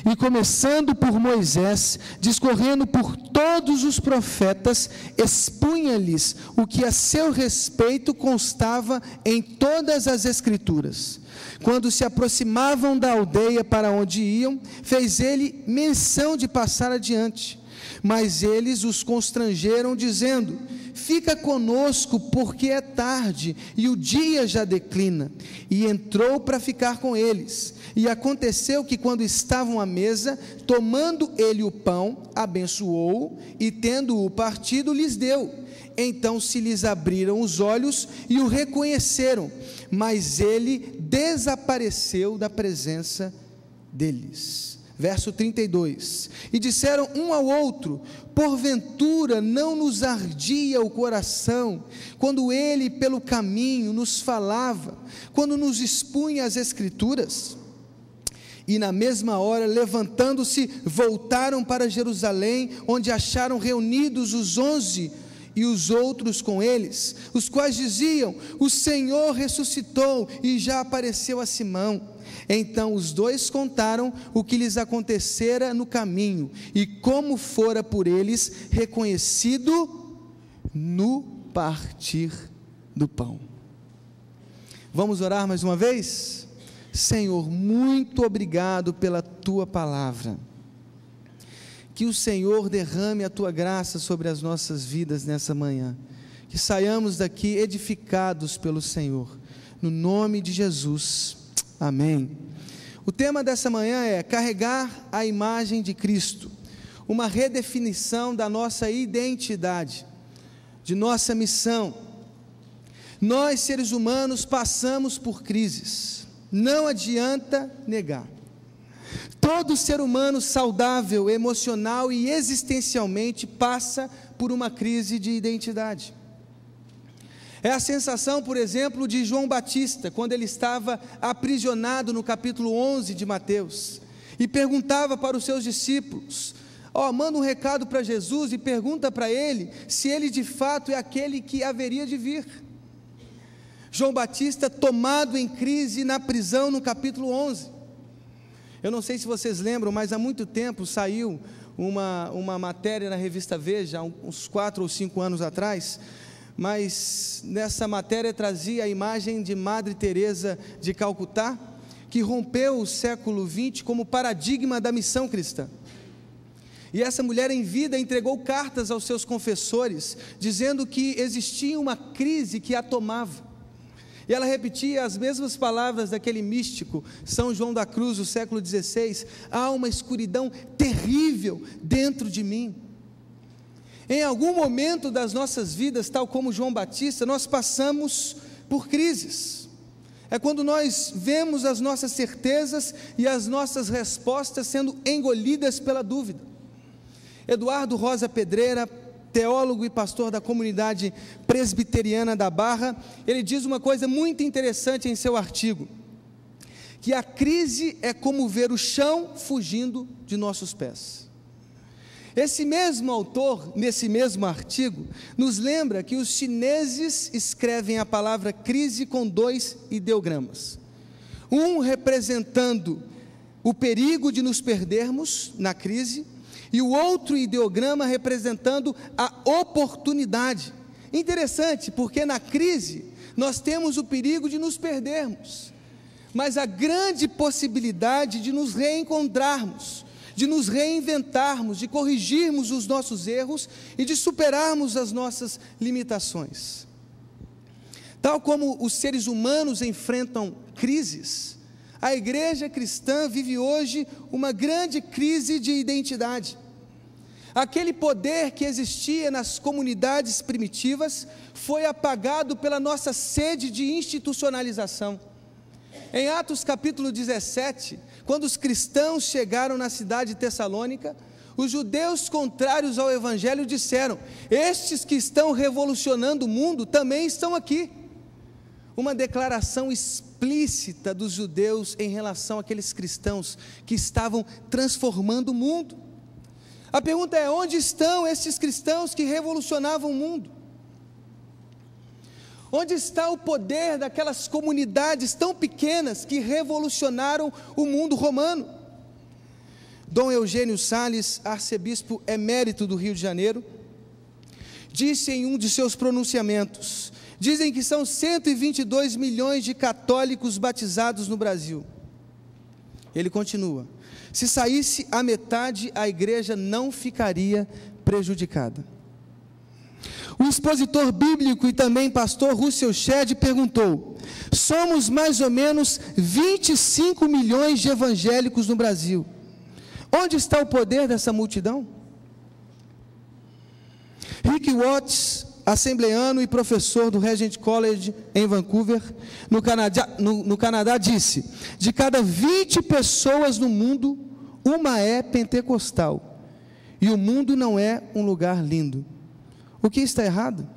E começando por Moisés, discorrendo por todos os profetas, expunha-lhes o que a seu respeito constava em todas as Escrituras. Quando se aproximavam da aldeia para onde iam, fez ele menção de passar adiante. Mas eles os constrangeram, dizendo: fica conosco, porque é tarde e o dia já declina. E entrou para ficar com eles. E aconteceu que, quando estavam à mesa, tomando ele o pão, abençoou e, tendo-o partido, lhes deu. Então se lhes abriram os olhos e o reconheceram, mas ele desapareceu da presença deles. Verso 32, e disseram um ao outro: porventura não nos ardia o coração, quando ele pelo caminho nos falava, quando nos expunha as Escrituras? E na mesma hora, levantando-se, voltaram para Jerusalém, onde acharam reunidos os 11 e os outros com eles, os quais diziam: o Senhor ressuscitou e já apareceu a Simão. Então os dois contaram o que lhes acontecera no caminho, e como fora por eles reconhecido no partir do pão. Vamos orar mais uma vez? Senhor, muito obrigado pela tua palavra. Que o Senhor derrame a tua graça sobre as nossas vidas nessa manhã. Que saiamos daqui edificados pelo Senhor. No nome de Jesus. Amém. O tema dessa manhã é carregar a imagem de Cristo. Uma redefinição da nossa identidade, de nossa missão. Nós, seres humanos, passamos por crises. Não adianta negar. Todo ser humano saudável, emocional e existencialmente passa por uma crise de identidade. É a sensação, por exemplo, de João Batista, quando ele estava aprisionado no capítulo 11 de Mateus, e perguntava para os seus discípulos: manda um recado para Jesus e pergunta para ele se ele de fato é aquele que haveria de vir. João Batista tomado em crise na prisão no capítulo 11. Eu não sei se vocês lembram, mas há muito tempo saiu uma matéria na revista Veja, uns 4 ou 5 anos atrás, mas nessa matéria trazia a imagem de Madre Teresa de Calcutá, que rompeu o século XX como paradigma da missão cristã. E essa mulher em vida entregou cartas aos seus confessores, dizendo que existia uma crise que a tomava. E ela repetia as mesmas palavras daquele místico, São João da Cruz, do século XVI: há uma escuridão terrível dentro de mim. Em algum momento das nossas vidas, tal como João Batista, nós passamos por crises. É quando nós vemos as nossas certezas e as nossas respostas sendo engolidas pela dúvida. Eduardo Rosa Pedreira, teólogo e pastor da comunidade presbiteriana da Barra, ele diz uma coisa muito interessante em seu artigo: que a crise é como ver o chão fugindo de nossos pés. Esse mesmo autor, nesse mesmo artigo, nos lembra que os chineses escrevem a palavra crise com 2 ideogramas, um representando o perigo de nos perdermos na crise, e o outro ideograma representando a oportunidade. Interessante, porque na crise nós temos o perigo de nos perdermos, mas a grande possibilidade de nos reencontrarmos, de nos reinventarmos, de corrigirmos os nossos erros e de superarmos as nossas limitações. Tal como os seres humanos enfrentam crises, a igreja cristã vive hoje uma grande crise de identidade. Aquele poder que existia nas comunidades primitivas foi apagado pela nossa sede de institucionalização. Em Atos capítulo 17, quando os cristãos chegaram na cidade de Tessalônica, os judeus contrários ao evangelho disseram: estes que estão revolucionando o mundo também estão aqui. Uma declaração explícita dos judeus em relação àqueles cristãos que estavam transformando o mundo. A pergunta é: onde estão esses cristãos que revolucionavam o mundo? Onde está o poder daquelas comunidades tão pequenas que revolucionaram o mundo romano? Dom Eugênio Salles, arcebispo emérito do Rio de Janeiro, disse em um de seus pronunciamentos: dizem que são 122 milhões de católicos batizados no Brasil. Ele continua: se saísse a metade, a igreja não ficaria prejudicada. O expositor bíblico e também pastor Russell Shedd perguntou: somos mais ou menos 25 milhões de evangélicos no Brasil. Onde está o poder dessa multidão? Rick Watts, assembleano e professor do Regent College em Vancouver, no Canadá, disse: de cada 20 pessoas no mundo, uma é pentecostal. E o mundo não é um lugar lindo. O que está errado?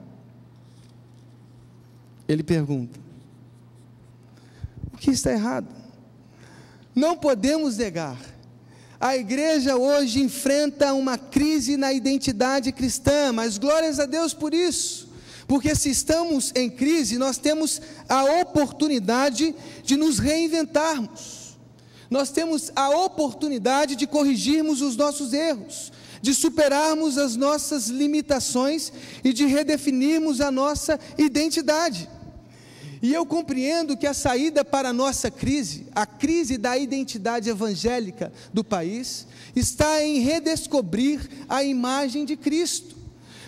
Ele pergunta. O que está errado? Não podemos negar. A igreja hoje enfrenta uma crise na identidade cristã, mas glórias a Deus por isso, porque se estamos em crise, nós temos a oportunidade de nos reinventarmos, nós temos a oportunidade de corrigirmos os nossos erros, de superarmos as nossas limitações e de redefinirmos a nossa identidade. E eu compreendo que a saída para a nossa crise, a crise da identidade evangélica do país, está em redescobrir a imagem de Cristo.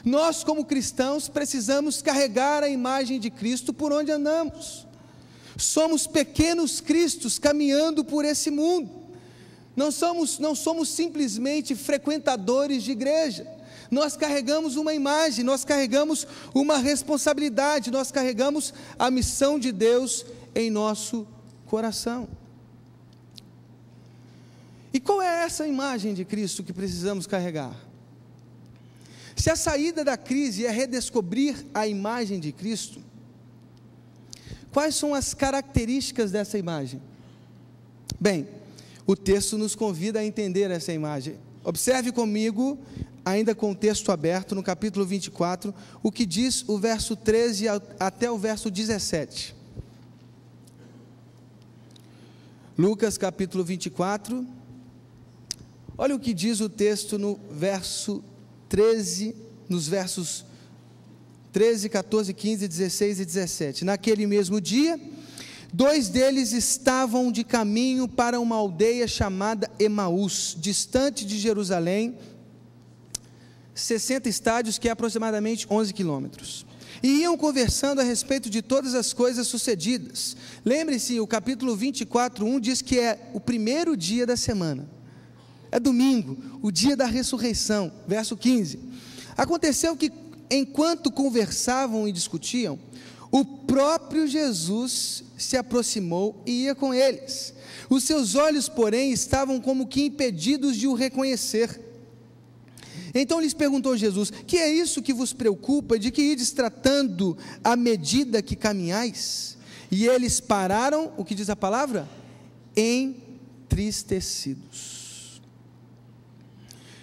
Nós, como cristãos, precisamos carregar a imagem de Cristo por onde andamos. Somos pequenos cristos caminhando por esse mundo. Não somos simplesmente frequentadores de igreja. Nós carregamos uma imagem, nós carregamos uma responsabilidade, nós carregamos a missão de Deus em nosso coração. E qual é essa imagem de Cristo que precisamos carregar? Se a saída da crise é redescobrir a imagem de Cristo, quais são as características dessa imagem? Bem, o texto nos convida a entender essa imagem. Observe comigo, ainda com o texto aberto, no capítulo 24, o que diz o verso 13 até o verso 17. Lucas capítulo 24, olha o que diz o texto no verso 13, nos versos 13, 14, 15, 16 e 17. Naquele mesmo dia, 2 deles estavam de caminho para uma aldeia chamada Emaús, distante de Jerusalém, 60 estádios, que é aproximadamente 11 quilômetros. E iam conversando a respeito de todas as coisas sucedidas. Lembre-se, o capítulo 24, 1 diz que é o primeiro dia da semana. É domingo, o dia da ressurreição. Verso 15. Aconteceu que, enquanto conversavam e discutiam, o próprio Jesus se aproximou e ia com eles. Os seus olhos, porém, estavam como que impedidos de o reconhecer. Então lhes perguntou Jesus: que é isso que vos preocupa, de que ides tratando à medida que caminhais? E eles pararam, o que diz a palavra? Entristecidos.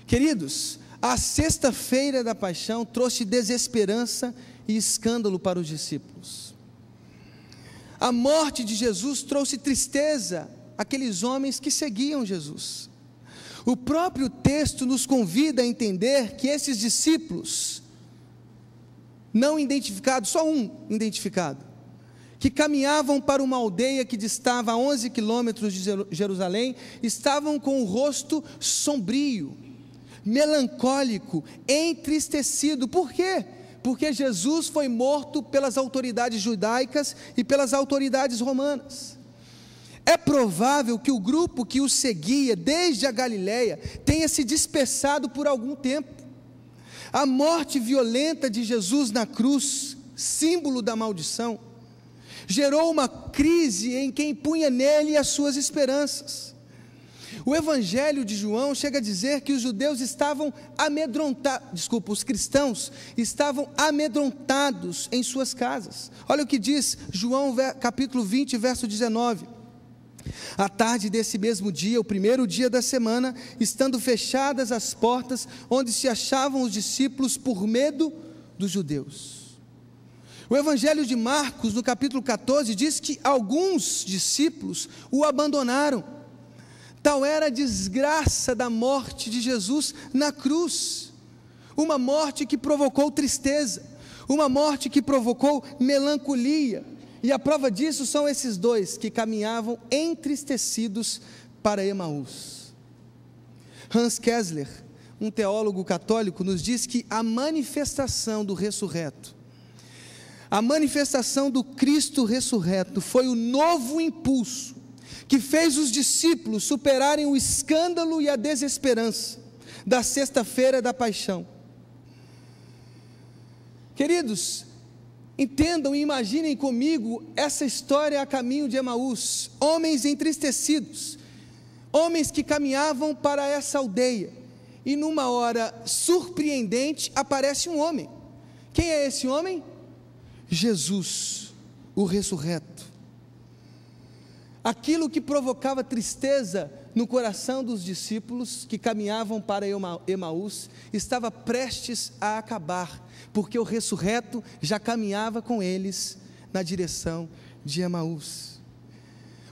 Queridos, a sexta-feira da paixão trouxe desesperança e escândalo para os discípulos. A morte de Jesus trouxe tristeza àqueles homens que seguiam Jesus. O próprio texto nos convida a entender que esses discípulos, não identificados, só um identificado, que caminhavam para uma aldeia que distava a 11 quilômetros de Jerusalém, estavam com o rosto sombrio, melancólico, entristecido. Por quê? Porque Jesus foi morto pelas autoridades judaicas e pelas autoridades romanas. É provável que o grupo que o seguia desde a Galileia tenha se dispersado por algum tempo. A morte violenta de Jesus na cruz, símbolo da maldição, gerou uma crise em quem punha nele as suas esperanças. O Evangelho de João chega a dizer que os judeus estavam amedrontados, os cristãos estavam amedrontados em suas casas. Olha o que diz João capítulo 20, verso 19. À tarde desse mesmo dia, o primeiro dia da semana, estando fechadas as portas onde se achavam os discípulos por medo dos judeus. O Evangelho de Marcos, no capítulo 14, diz que alguns discípulos o abandonaram. Tal era a desgraça da morte de Jesus na cruz. Uma morte que provocou tristeza, uma morte que provocou melancolia. E a prova disso são esses dois que caminhavam entristecidos para Emaús. Hans Kessler, um teólogo católico, nos diz que a manifestação do ressurreto, a manifestação do Cristo ressurreto foi o novo impulso que fez os discípulos superarem o escândalo e a desesperança da sexta-feira da paixão. Queridos, entendam e imaginem comigo essa história a caminho de Emaús. Homens entristecidos, homens que caminhavam para essa aldeia, e numa hora surpreendente aparece um homem. Quem é esse homem? Jesus, o ressurreto. Aquilo que provocava tristeza no coração dos discípulos que caminhavam para Emaús estava prestes a acabar, porque o ressurreto já caminhava com eles na direção de Emaús.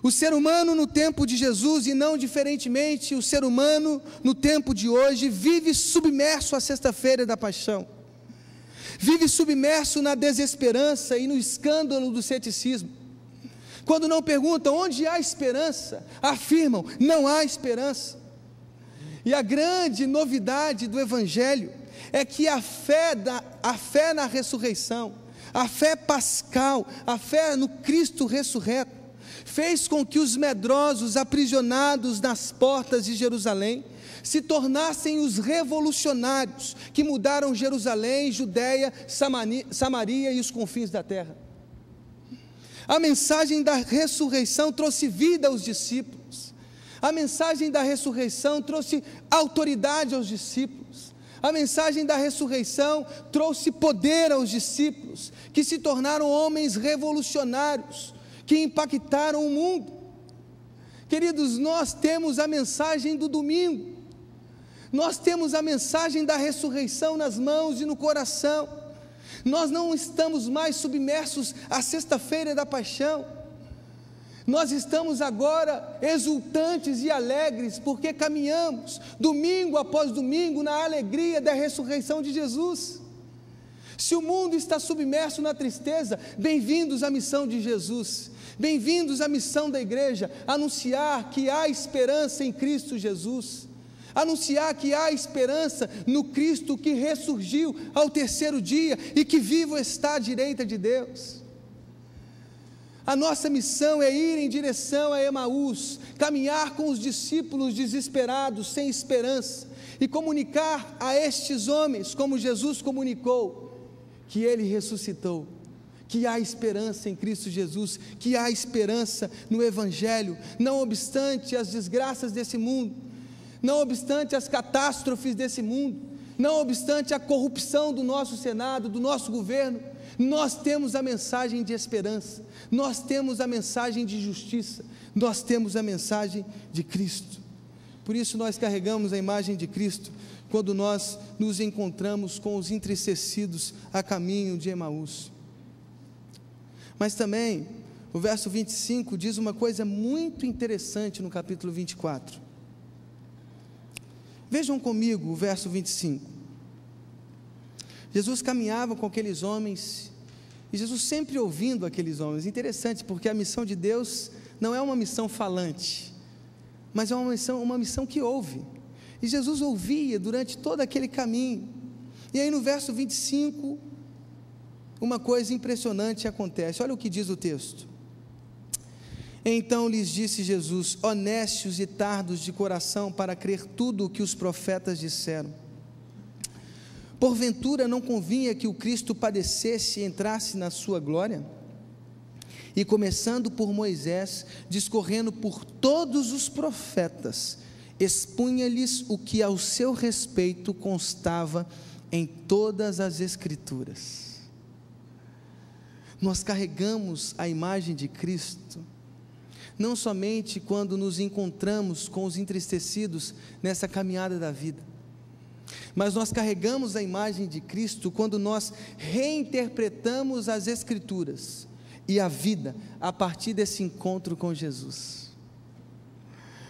O ser humano no tempo de Jesus, e não diferentemente o ser humano no tempo de hoje, vive submerso à sexta-feira da paixão, vive submerso na desesperança e no escândalo do ceticismo. Quando não perguntam onde há esperança, afirmam, não há esperança. E a grande novidade do Evangelho é que a fé na ressurreição, a fé pascal, a fé no Cristo ressurreto, fez com que os medrosos aprisionados nas portas de Jerusalém se tornassem os revolucionários que mudaram Jerusalém, Judeia, Samaria e os confins da terra. A mensagem da ressurreição trouxe vida aos discípulos. A mensagem da ressurreição trouxe autoridade aos discípulos. A mensagem da ressurreição trouxe poder aos discípulos, que se tornaram homens revolucionários, que impactaram o mundo. Queridos, nós temos a mensagem do domingo, nós temos a mensagem da ressurreição nas mãos e no coração. Nós não estamos mais submersos à sexta-feira da paixão. Nós estamos agora exultantes e alegres, porque caminhamos domingo após domingo na alegria da ressurreição de Jesus. Se o mundo está submerso na tristeza, bem-vindos à missão de Jesus, bem-vindos à missão da igreja, anunciar que há esperança em Cristo Jesus, anunciar que há esperança no Cristo que ressurgiu ao terceiro dia e que vivo está à direita de Deus. A nossa missão é ir em direção a Emaús, caminhar com os discípulos desesperados, sem esperança, e comunicar a estes homens, como Jesus comunicou, que Ele ressuscitou, que há esperança em Cristo Jesus, que há esperança no Evangelho, não obstante as desgraças desse mundo, não obstante as catástrofes desse mundo, não obstante a corrupção do nosso Senado, do nosso governo, nós temos a mensagem de esperança, nós temos a mensagem de justiça, nós temos a mensagem de Cristo. Por isso nós carregamos a imagem de Cristo quando nós nos encontramos com os entristecidos a caminho de Emaús. Mas também o verso 25 diz uma coisa muito interessante no capítulo 24. Vejam comigo o verso 25. Jesus caminhava com aqueles homens, e Jesus sempre ouvindo aqueles homens. Interessante, porque a missão de Deus não é uma missão falante, mas é uma missão que ouve. E Jesus ouvia durante todo aquele caminho. E aí no verso 25, uma coisa impressionante acontece. Olha o que diz o texto. Então lhes disse Jesus: honestos e tardos de coração para crer tudo o que os profetas disseram. Porventura não convinha que o Cristo padecesse e entrasse na sua glória? E começando por Moisés, discorrendo por todos os profetas, expunha-lhes o que ao seu respeito constava em todas as não somente quando nos encontramos com os entristecidos nessa caminhada da vida, mas nós carregamos a imagem de Cristo quando nós reinterpretamos as Escrituras e a vida a partir desse encontro com Jesus.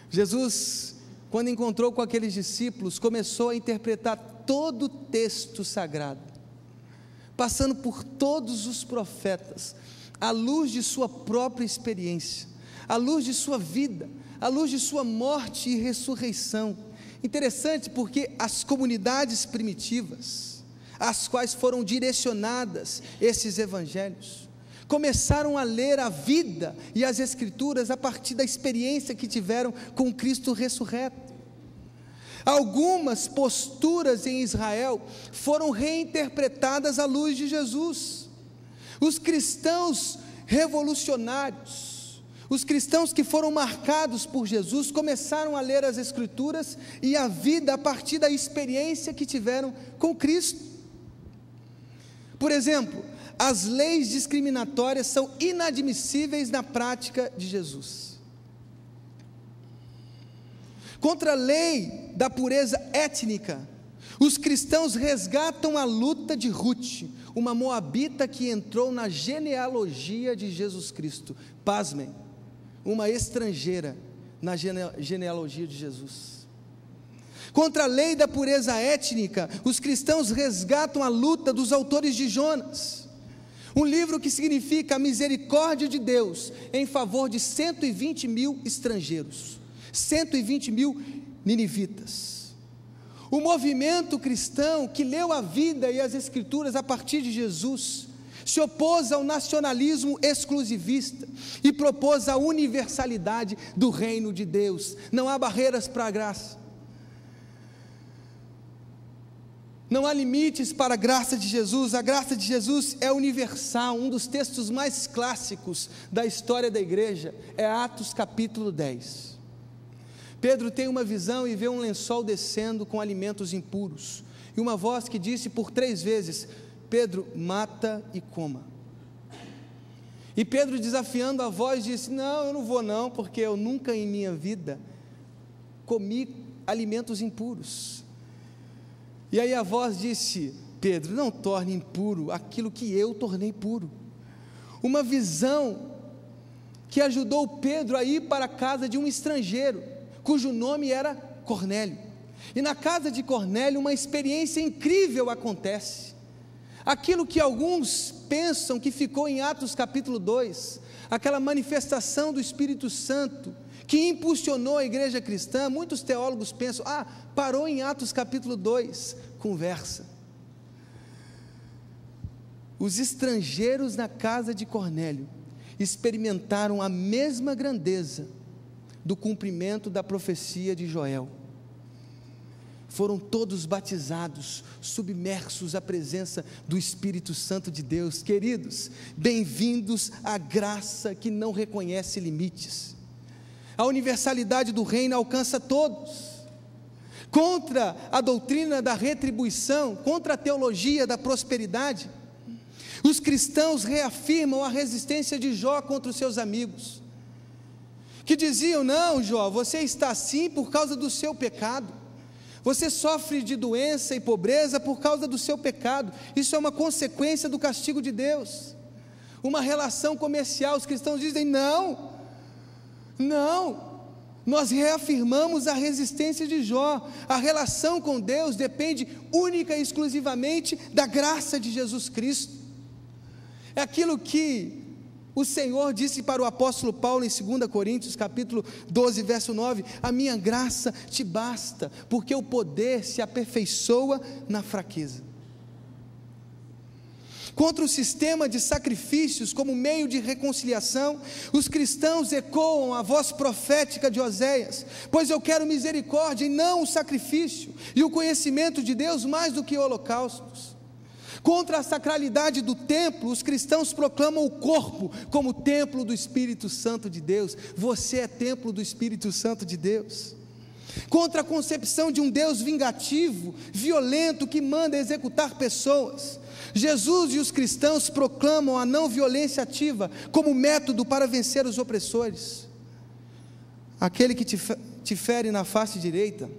Jesus, quando encontrou com aqueles discípulos, começou a interpretar todo o texto sagrado, passando por todos os profetas, à luz de sua própria experiência, à luz de sua vida, à luz de sua morte e ressurreição. Interessante porque as comunidades primitivas, às quais foram direcionadas esses evangelhos, começaram a ler a vida e as Escrituras a partir da experiência que tiveram com Cristo ressurreto. Algumas posturas em Israel foram reinterpretadas à luz de Jesus. Os cristãos revolucionários, os cristãos que foram marcados por Jesus, começaram a ler as Escrituras e a vida a partir da experiência que tiveram com Cristo. Por exemplo, as leis discriminatórias são inadmissíveis na prática de Jesus. Contra a lei da pureza étnica, os cristãos resgatam a luta de Ruth, uma moabita que entrou na genealogia de Jesus Cristo. Pasmem, uma estrangeira na genealogia de Jesus. Contra a lei da pureza étnica, os cristãos resgatam a luta dos autores de Jonas, um livro que significa a misericórdia de Deus em favor de 120 mil estrangeiros, 120 mil ninivitas. O movimento cristão que leu a vida e as Escrituras a partir de Jesus se opôs ao nacionalismo exclusivista e propôs a universalidade do reino de Deus. Não há barreiras para a graça, não há limites para a graça de Jesus. A graça de Jesus é universal. Um dos textos mais clássicos da história da igreja é Atos capítulo 10. Pedro tem uma visão e vê um lençol descendo com alimentos impuros, e uma voz que disse por 3 vezes: Pedro, mata e coma. E Pedro, desafiando a voz, disse: não, eu não vou não, porque eu nunca em minha vida comi alimentos impuros. E aí a voz disse: Pedro, não torne impuro aquilo que eu tornei puro. Uma visão que ajudou Pedro a ir para a casa de um estrangeiro, cujo nome era Cornélio. E na casa de Cornélio uma experiência incrível acontece. Aquilo que alguns pensam que ficou em Atos capítulo 2, aquela manifestação do Espírito Santo que impulsionou a igreja cristã, muitos teólogos pensam: parou em Atos capítulo 2, conversa. Os estrangeiros na casa de Cornélio experimentaram a mesma grandeza do cumprimento da profecia de Joel. Foram todos batizados, submersos à presença do Espírito Santo de Deus. Queridos, bem-vindos à graça que não reconhece limites. A universalidade do reino alcança todos. Contra a doutrina da retribuição, contra a teologia da prosperidade, os cristãos reafirmam a resistência de Jó contra os seus amigos, que diziam: não, Jó, você está assim por causa do seu pecado, você sofre de doença e pobreza por causa do seu pecado, isso é uma consequência do castigo de Deus. Uma relação comercial, os cristãos dizem: não, nós reafirmamos a resistência de Jó. A relação com Deus depende única e exclusivamente da graça de Jesus Cristo. É aquilo que o Senhor disse para o apóstolo Paulo em 2 Coríntios capítulo 12, verso 9: a minha graça te basta, porque o poder se aperfeiçoa na fraqueza. Contra o sistema de sacrifícios como meio de reconciliação, os cristãos ecoam a voz profética de Oséias: pois eu quero misericórdia e não o sacrifício, e o conhecimento de Deus mais do que holocaustos. Contra a sacralidade do templo, os cristãos proclamam o corpo como templo do Espírito Santo de Deus. Você é templo do Espírito Santo de Deus. Contra a concepção de um Deus vingativo, violento, que manda executar pessoas, Jesus e os cristãos proclamam a não violência ativa como método para vencer os opressores. aquele que te fere na face direita,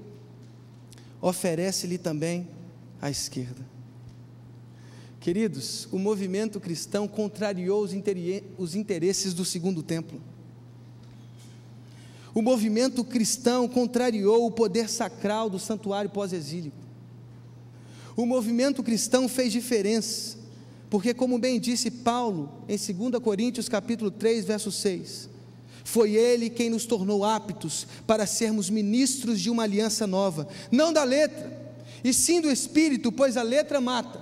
oferece-lhe também a esquerda. Queridos, o movimento cristão contrariou os interesses do segundo templo. O movimento cristão contrariou o poder sacral do santuário pós-exílico. O movimento cristão fez diferença, porque, como bem disse Paulo em 2 Coríntios capítulo 3, verso 6, foi Ele quem nos tornou aptos para sermos ministros de uma aliança nova, não da letra, e sim do Espírito, pois a letra mata,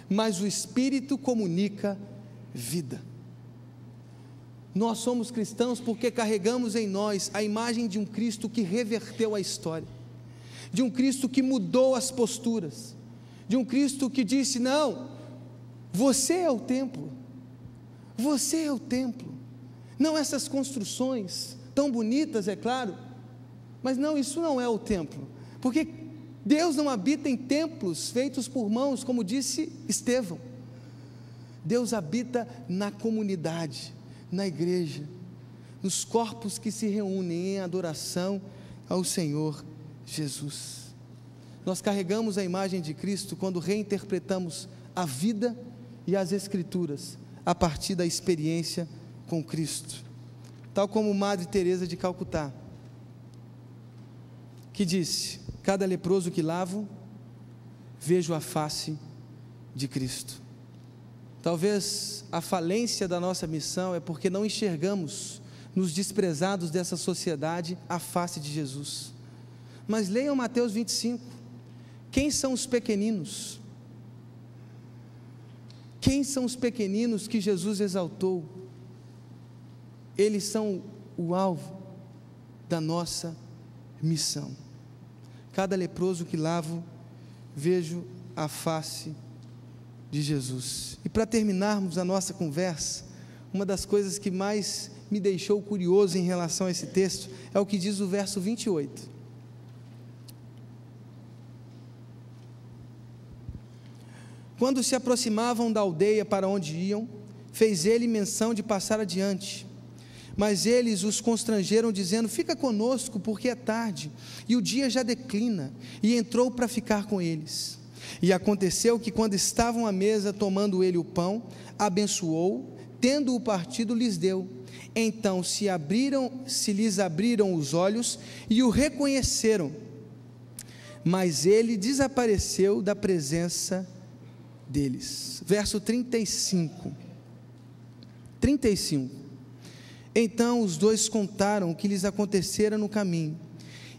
mas o Espírito comunica vida. Nós somos cristãos porque carregamos em nós a imagem de um Cristo que reverteu a história, de um Cristo que mudou as posturas, de um Cristo que disse: não, você é o templo, você é o templo, não essas construções tão bonitas, é claro, mas não, isso não é o templo, porque Deus não habita em templos feitos por mãos, como disse Estevão. Deus habita na comunidade, na igreja, nos corpos que se reúnem em adoração ao Senhor Jesus. Nós carregamos a imagem de Cristo quando reinterpretamos a vida e as Escrituras a partir da experiência com Cristo, tal como Madre Teresa de Calcutá, que disse: cada leproso que lavo, vejo a face de Cristo. Talvez a falência da nossa missão é porque não enxergamos nos desprezados dessa sociedade a face de Jesus. Mas leiam Mateus 25, quem são os pequeninos? Quem são os pequeninos que Jesus exaltou? Eles são o alvo da nossa missão. Cada leproso que lavo, vejo a face de Jesus. E para terminarmos a nossa conversa, uma das coisas que mais me deixou curioso em relação a esse texto é o que diz o verso 28. Quando se aproximavam da aldeia para onde iam, fez ele menção de passar adiante. Mas eles os constrangeram, dizendo: fica conosco, porque é tarde, e o dia já declina. E entrou para ficar com eles. E aconteceu que, quando estavam à mesa, tomando ele o pão, abençoou, tendo-o partido, lhes deu. Então se lhes abriram os olhos, e o reconheceram. Mas ele desapareceu da presença deles. Verso 35. Então os dois contaram o que lhes acontecera no caminho,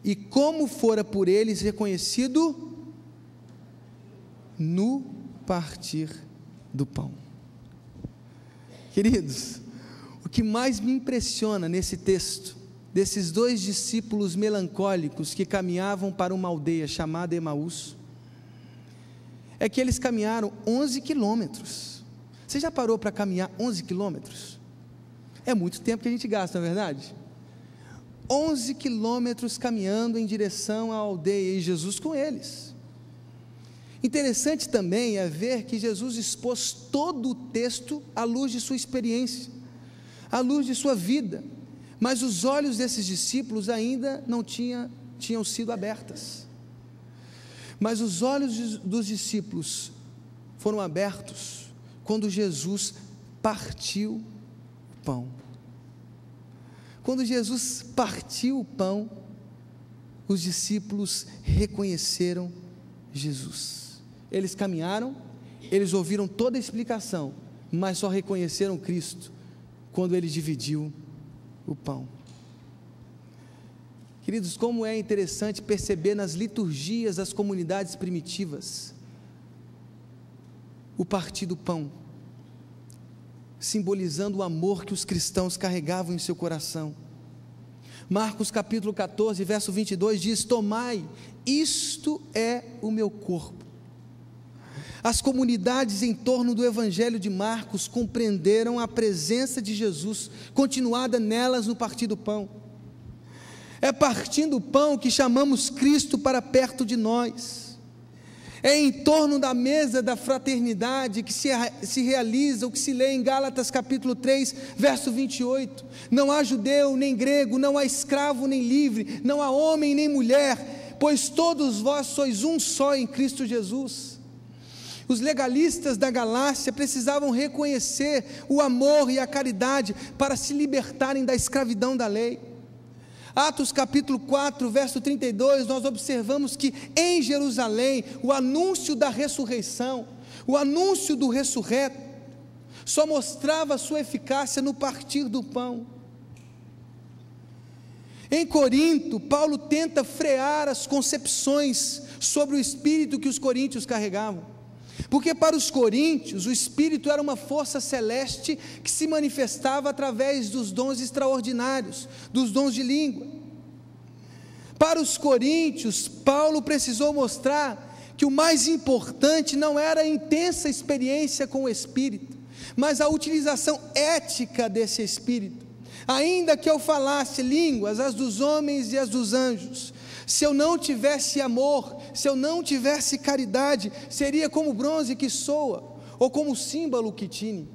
e como fora por eles reconhecido no partir do pão. Queridos, o que mais me impressiona nesse texto, desses dois discípulos melancólicos que caminhavam para uma aldeia chamada Emaús, é que eles caminharam 11 quilômetros. Você já parou para caminhar 11 quilômetros? É muito tempo que a gente gasta, não é verdade? 11 quilômetros caminhando em direção à aldeia, e Jesus com eles. Interessante também é ver que Jesus expôs todo o texto à luz de sua experiência, à luz de sua vida, mas os olhos desses discípulos ainda não tinham sido abertos. Mas os olhos dos discípulos foram abertos quando Jesus partiu o pão. Quando Jesus partiu o pão, os discípulos reconheceram Jesus. Eles caminharam, eles ouviram toda a explicação, mas só reconheceram Cristo quando ele dividiu o pão. Queridos, como é interessante perceber nas liturgias das comunidades primitivas o partir do pão, simbolizando o amor que os cristãos carregavam em seu coração. Marcos capítulo 14, verso 22 diz: tomai, isto é o meu corpo. As comunidades em torno do evangelho de Marcos compreenderam a presença de Jesus, continuada nelas no partir do pão. É partindo o pão que chamamos Cristo para perto de nós. É em torno da mesa da fraternidade que se realiza o que se lê em Gálatas capítulo 3, verso 28. Não há judeu nem grego, não há escravo nem livre, não há homem nem mulher, pois todos vós sois um só em Cristo Jesus. Os legalistas da Galácia precisavam reconhecer o amor e a caridade para se libertarem da escravidão da lei. Atos capítulo 4, verso 32, nós observamos que em Jerusalém, o anúncio da ressurreição, o anúncio do ressurreto, só mostrava sua eficácia no partir do pão. Em Corinto, Paulo tenta frear as concepções sobre o espírito que os coríntios carregavam. Porque para os coríntios, o Espírito era uma força celeste que se manifestava através dos dons extraordinários, dos dons de língua. Para os coríntios, Paulo precisou mostrar que o mais importante não era a intensa experiência com o Espírito, mas a utilização ética desse Espírito. Ainda que eu falasse línguas, as dos homens e as dos anjos, se eu não tivesse amor, se eu não tivesse caridade, seria como bronze que soa, ou como símbolo que tine.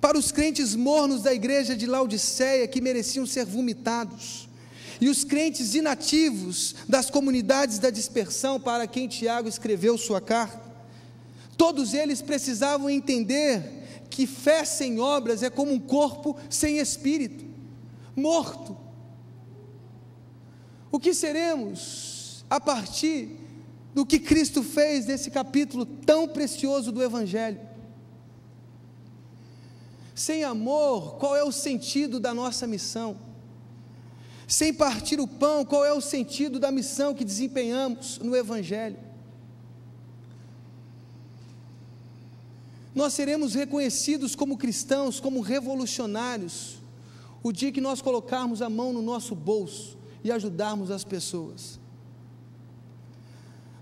Para os crentes mornos da igreja de Laodiceia, que mereciam ser vomitados, e os crentes inativos das comunidades da dispersão, para quem Tiago escreveu sua carta, todos eles precisavam entender que fé sem obras é como um corpo sem espírito, morto. O que seremos a partir do que Cristo fez nesse capítulo tão precioso do Evangelho? Sem amor, qual é o sentido da nossa missão? Sem partir o pão, qual é o sentido da missão que desempenhamos no Evangelho? Nós seremos reconhecidos como cristãos, como revolucionários, o dia que nós colocarmos a mão no nosso bolso e ajudarmos as pessoas.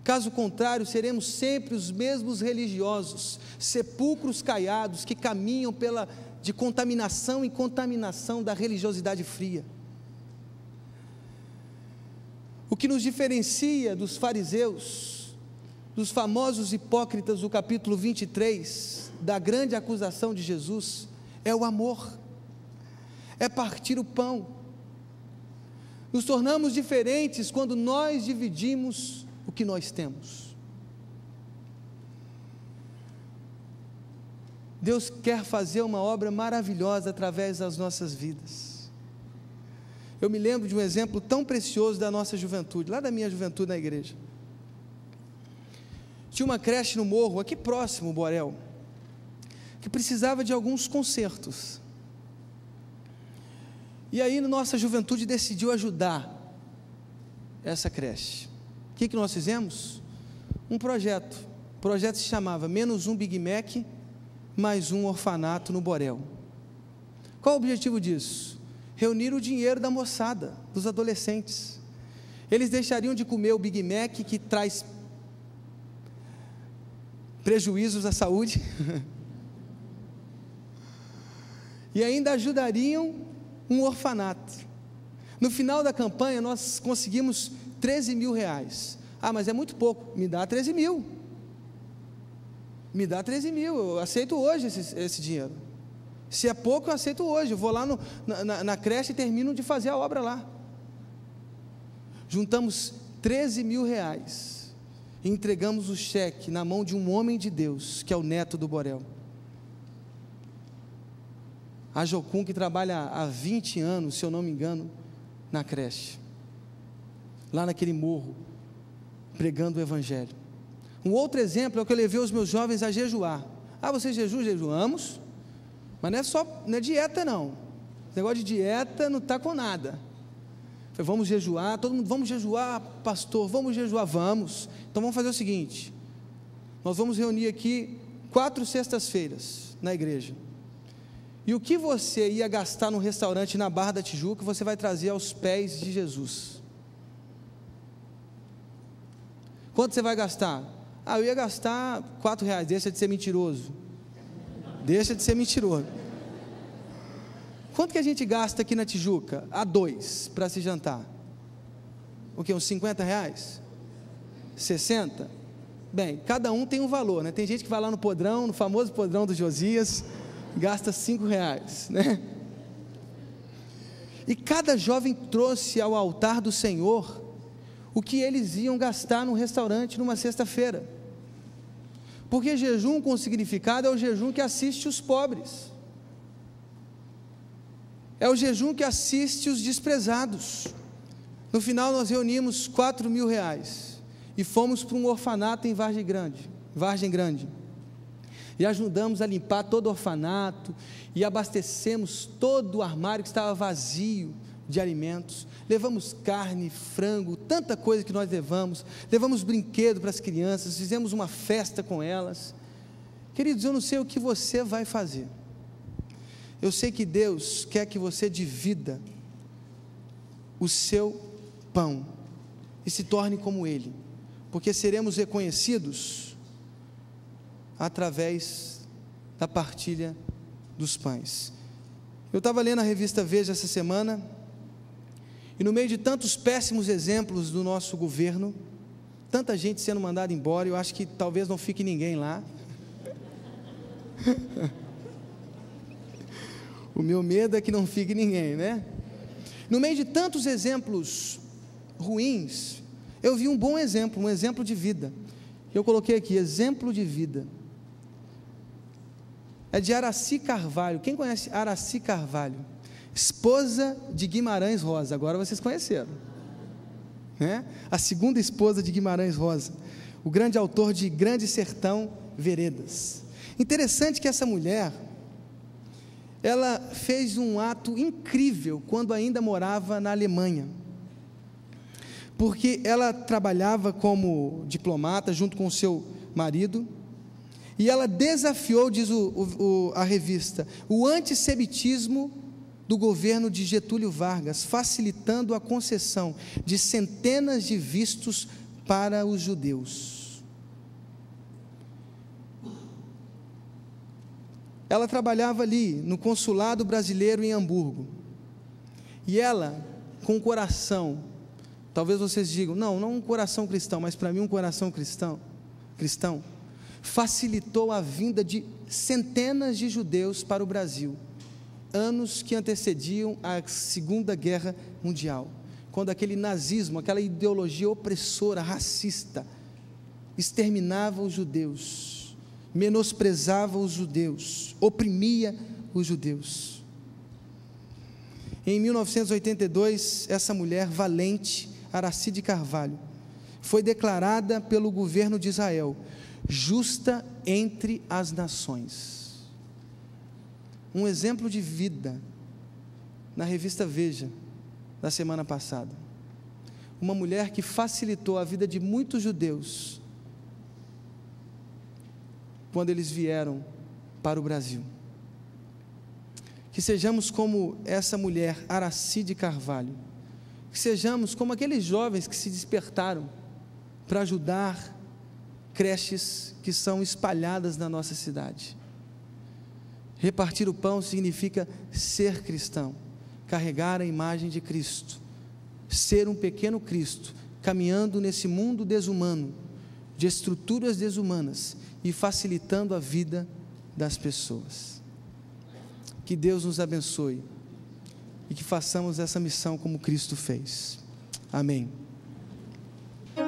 Caso contrário, seremos sempre os mesmos religiosos, sepulcros caiados que caminham de contaminação em contaminação da religiosidade fria. O que nos diferencia dos fariseus, dos famosos hipócritas do capítulo 23, da grande acusação de Jesus, é o amor, é partir o pão. Nos tornamos diferentes quando nós dividimos o que nós temos. Deus quer fazer uma obra maravilhosa através das nossas vidas. Eu me lembro de um exemplo tão precioso da nossa juventude, lá da minha juventude na igreja. Tinha uma creche no morro, aqui próximo, Borel, que precisava de alguns consertos. E aí, na nossa juventude, decidiu ajudar essa creche. O que nós fizemos? Um projeto. O projeto se chamava Menos um Big Mac, mais um orfanato no Borel. Qual o objetivo disso? Reunir o dinheiro da moçada, dos adolescentes. Eles deixariam de comer o Big Mac, que traz prejuízos à saúde, e ainda ajudariam um orfanato. No final da campanha nós conseguimos 13 mil reais. Ah, mas é muito pouco. Me dá 13 mil. Me dá 13 mil, eu aceito hoje esse dinheiro. Se é pouco, eu aceito hoje. Eu vou lá na creche e termino de fazer a obra lá. Juntamos 13 mil reais e entregamos o cheque na mão de um homem de Deus, que é o neto do Borel, a Jocum, que trabalha há 20 anos, se eu não me engano, na creche, lá naquele morro, pregando o Evangelho. Um outro exemplo é o que eu levei os meus jovens a jejuar. Ah, vocês jejuam? Jejuamos, mas não é dieta não, esse negócio de dieta não está com nada. Falei, vamos jejuar, todo mundo, vamos jejuar, pastor, vamos jejuar, vamos. Então vamos fazer o seguinte, nós vamos reunir aqui 4 sextas-feiras na igreja, e o que você ia gastar no restaurante na Barra da Tijuca, você vai trazer aos pés de Jesus. Quanto você vai gastar? Ah, eu ia gastar R$4, deixa de ser mentiroso. Deixa de ser mentiroso. Quanto que a gente gasta aqui na Tijuca? A 2 para se jantar. O que, uns R$50? 60? Bem, cada um tem um valor, né? Tem gente que vai lá no podrão, no famoso podrão do Josias, gasta R$5, né? E cada jovem trouxe ao altar do Senhor o que eles iam gastar num restaurante numa sexta-feira. Porque jejum com significado é o jejum que assiste os pobres. É o jejum que assiste os desprezados. No final nós reunimos R$4.000 e fomos para um orfanato em Vargem Grande. E ajudamos a limpar todo o orfanato e abastecemos todo o armário que estava vazio de alimentos. Levamos carne, frango, tanta coisa que nós levamos brinquedo para as crianças, fizemos uma festa com elas. Queridos, eu não sei o que você vai fazer. Eu sei que Deus quer que você divida o seu pão e se torne como Ele, porque seremos reconhecidos através da partilha dos pães. Eu estava lendo a revista Veja essa semana, e no meio de tantos péssimos exemplos do nosso governo, tanta gente sendo mandada embora, eu acho que talvez não fique ninguém lá. O meu medo é que não fique ninguém, né? No meio de tantos exemplos ruins, eu vi um bom exemplo, um exemplo de vida. Eu coloquei aqui, exemplo de vida. É de Aracy Carvalho. Quem conhece Aracy Carvalho? Esposa de Guimarães Rosa. Agora vocês conheceram, né? A segunda esposa de Guimarães Rosa, o grande autor de Grande Sertão Veredas. Interessante que essa mulher, ela fez um ato incrível quando ainda morava na Alemanha, porque ela trabalhava como diplomata junto com o seu marido, e ela desafiou, diz a revista, o antissemitismo do governo de Getúlio Vargas, facilitando a concessão de centenas de vistos para os judeus. Ela trabalhava ali no consulado brasileiro em Hamburgo, e ela, com o coração, talvez vocês digam, não um coração cristão, mas para mim um coração cristão, facilitou a vinda de centenas de judeus para o Brasil, anos que antecediam a Segunda Guerra Mundial, quando aquele nazismo, aquela ideologia opressora, racista, exterminava os judeus, menosprezava os judeus, oprimia os judeus. Em 1982, essa mulher valente, Aracy de Carvalho, foi declarada pelo governo de Israel justa entre as nações. Um exemplo de vida na revista Veja da semana passada. Uma mulher que facilitou a vida de muitos judeus quando eles vieram para o Brasil. Que sejamos como essa mulher, Aracy de Carvalho. Que sejamos como aqueles jovens que se despertaram para ajudar creches que são espalhadas na nossa cidade. Repartir o pão significa ser cristão, carregar a imagem de Cristo, ser um pequeno Cristo, caminhando nesse mundo desumano, de estruturas desumanas e facilitando a vida das pessoas. Que Deus nos abençoe e que façamos essa missão como Cristo fez. Amém.
Oh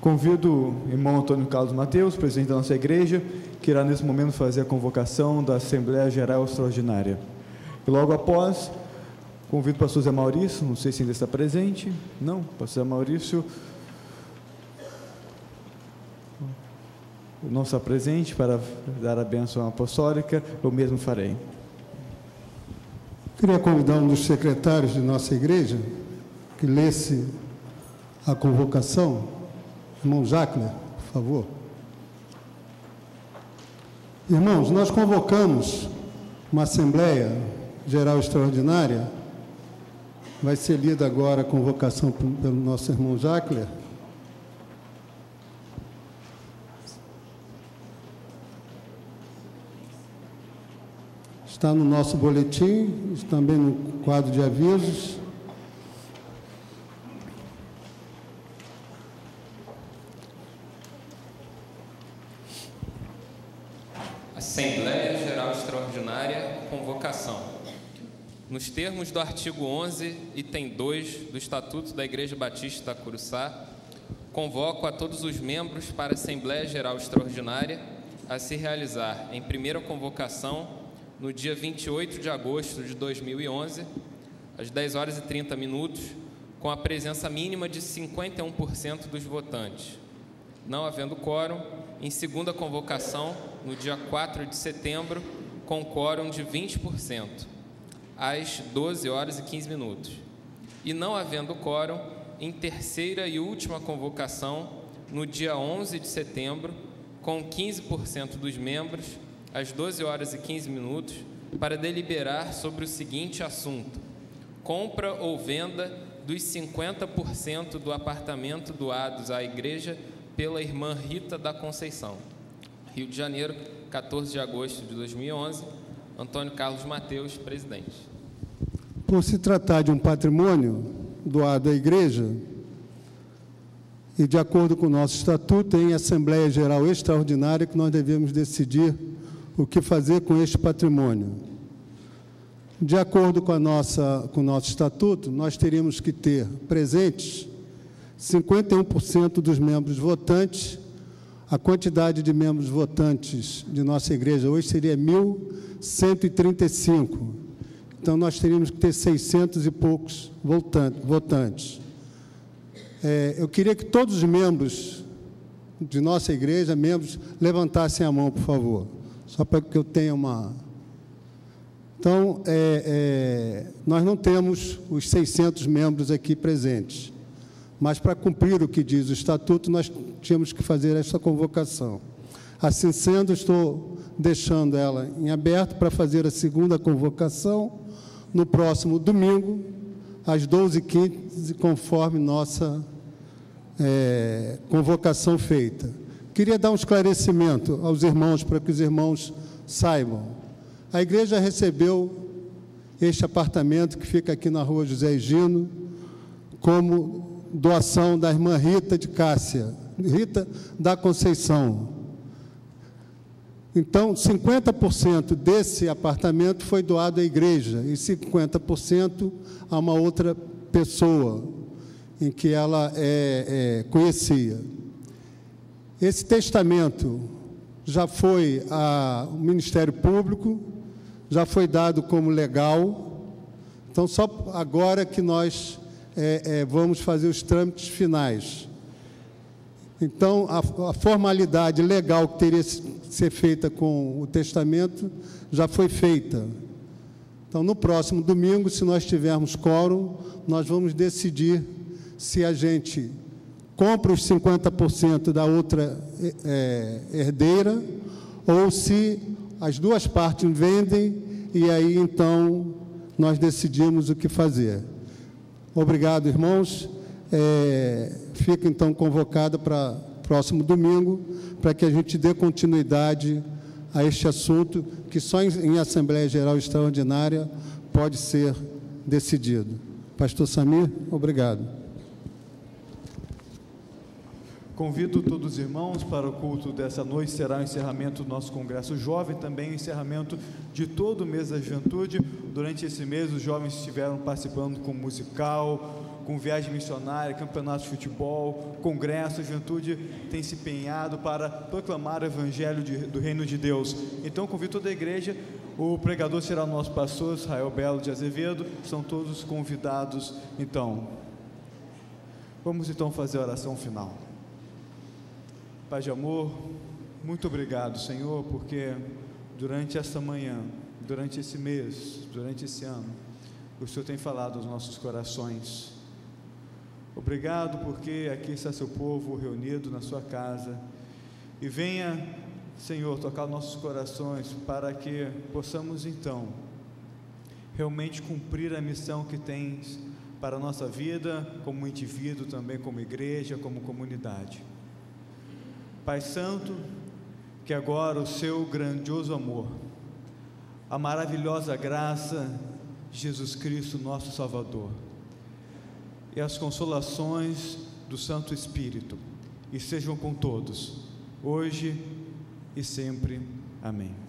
Convido o irmão Antônio Carlos Mateus, presidente da nossa igreja, que irá nesse momento fazer a convocação da Assembleia Geral Extraordinária. E logo após, convido o pastor Zé Maurício, não sei se ainda está presente. Não, pastor Zé Maurício não está presente para dar a bênção apostólica, eu mesmo farei.
Queria convidar um dos secretários de nossa igreja que lesse a convocação. Irmão Jacler, por favor. Irmãos, nós convocamos uma Assembleia Geral Extraordinária. Vai ser lida agora a convocação pelo nosso irmão Jacler. Está no nosso boletim, também no quadro de avisos.
Assembleia Geral Extraordinária, convocação. Nos termos do artigo 11, item 2 do Estatuto da Igreja Batista Curuçá, convoco a todos os membros para a Assembleia Geral Extraordinária a se realizar em primeira convocação no dia 28 de agosto de 2011, às 10 horas e 30 minutos, com a presença mínima de 51% dos votantes. Não havendo quórum, em segunda convocação, no dia 4 de setembro, com quórum de 20%, às 12 horas e 15 minutos. E não havendo quórum, em terceira e última convocação, no dia 11 de setembro, com 15% dos membros, às 12 horas e 15 minutos, para deliberar sobre o seguinte assunto: compra ou venda dos 50% do apartamento doados à igreja pela irmã Rita da Conceição. Rio de Janeiro, 14 de agosto de 2011, Antônio Carlos Mateus, presidente.
Por se tratar de um patrimônio doado à igreja, e de acordo com o nosso estatuto, em Assembleia Geral Extraordinária que nós devemos decidir o que fazer com este patrimônio. De acordo com o nosso estatuto, nós teríamos que ter presentes 51% dos membros votantes. A quantidade de membros votantes de nossa igreja hoje seria 1.135. Então, nós teríamos que ter 600 e poucos votantes. Eu queria que todos os membros de nossa igreja, levantassem a mão, por favor, só para que eu tenha uma... Então, nós não temos os 600 membros aqui presentes, mas para cumprir o que diz o Estatuto, nós tínhamos que fazer essa convocação. Assim sendo, estou deixando ela em aberto para fazer a segunda convocação no próximo domingo, às 12h15, conforme nossa convocação feita. Queria dar um esclarecimento aos irmãos, para que os irmãos saibam. A igreja recebeu este apartamento que fica aqui na rua José Higino, como doação da irmã Rita da Conceição. Então, 50% desse apartamento foi doado à igreja e 50% a uma outra pessoa em que ela conhecia. Esse testamento já foi ao Ministério Público, já foi dado como legal. Então, só agora que nós vamos fazer os trâmites finais. Então, a formalidade legal que teria que ser feita com o testamento já foi feita. Então, no próximo domingo, se nós tivermos quórum, nós vamos decidir se a gente compra os 50% da outra herdeira ou se as duas partes vendem e aí, então, nós decidimos o que fazer. Obrigado, irmãos. Fica, então, convocada para próximo domingo, para que a gente dê continuidade a este assunto, que só em Assembleia Geral Extraordinária pode ser decidido. Pastor Samir, obrigado.
Convido todos os irmãos para o culto dessa noite. Será o encerramento do nosso Congresso Jovem, também o encerramento de todo o mês da juventude. Durante esse mês, os jovens estiveram participando com musical, com viagem missionária, campeonatos de futebol, congresso. A juventude tem se empenhado para proclamar o evangelho do reino de Deus. Então convido toda a igreja, o pregador será o nosso pastor Israel Belo de Azevedo, são todos convidados. Então, vamos então fazer a oração final. Pai de amor, muito obrigado, Senhor, porque durante esta manhã, durante esse mês, durante esse ano, o Senhor tem falado aos nossos corações. Obrigado porque aqui está seu povo reunido na sua casa, e venha, Senhor, tocar nossos corações para que possamos então realmente cumprir a missão que tens para a nossa vida, como indivíduo, também como igreja, como comunidade. Pai Santo, que agora o seu grandioso amor, a maravilhosa graça de Jesus Cristo, nosso Salvador, e as consolações do Santo Espírito estejam com todos, hoje e sempre. Amém.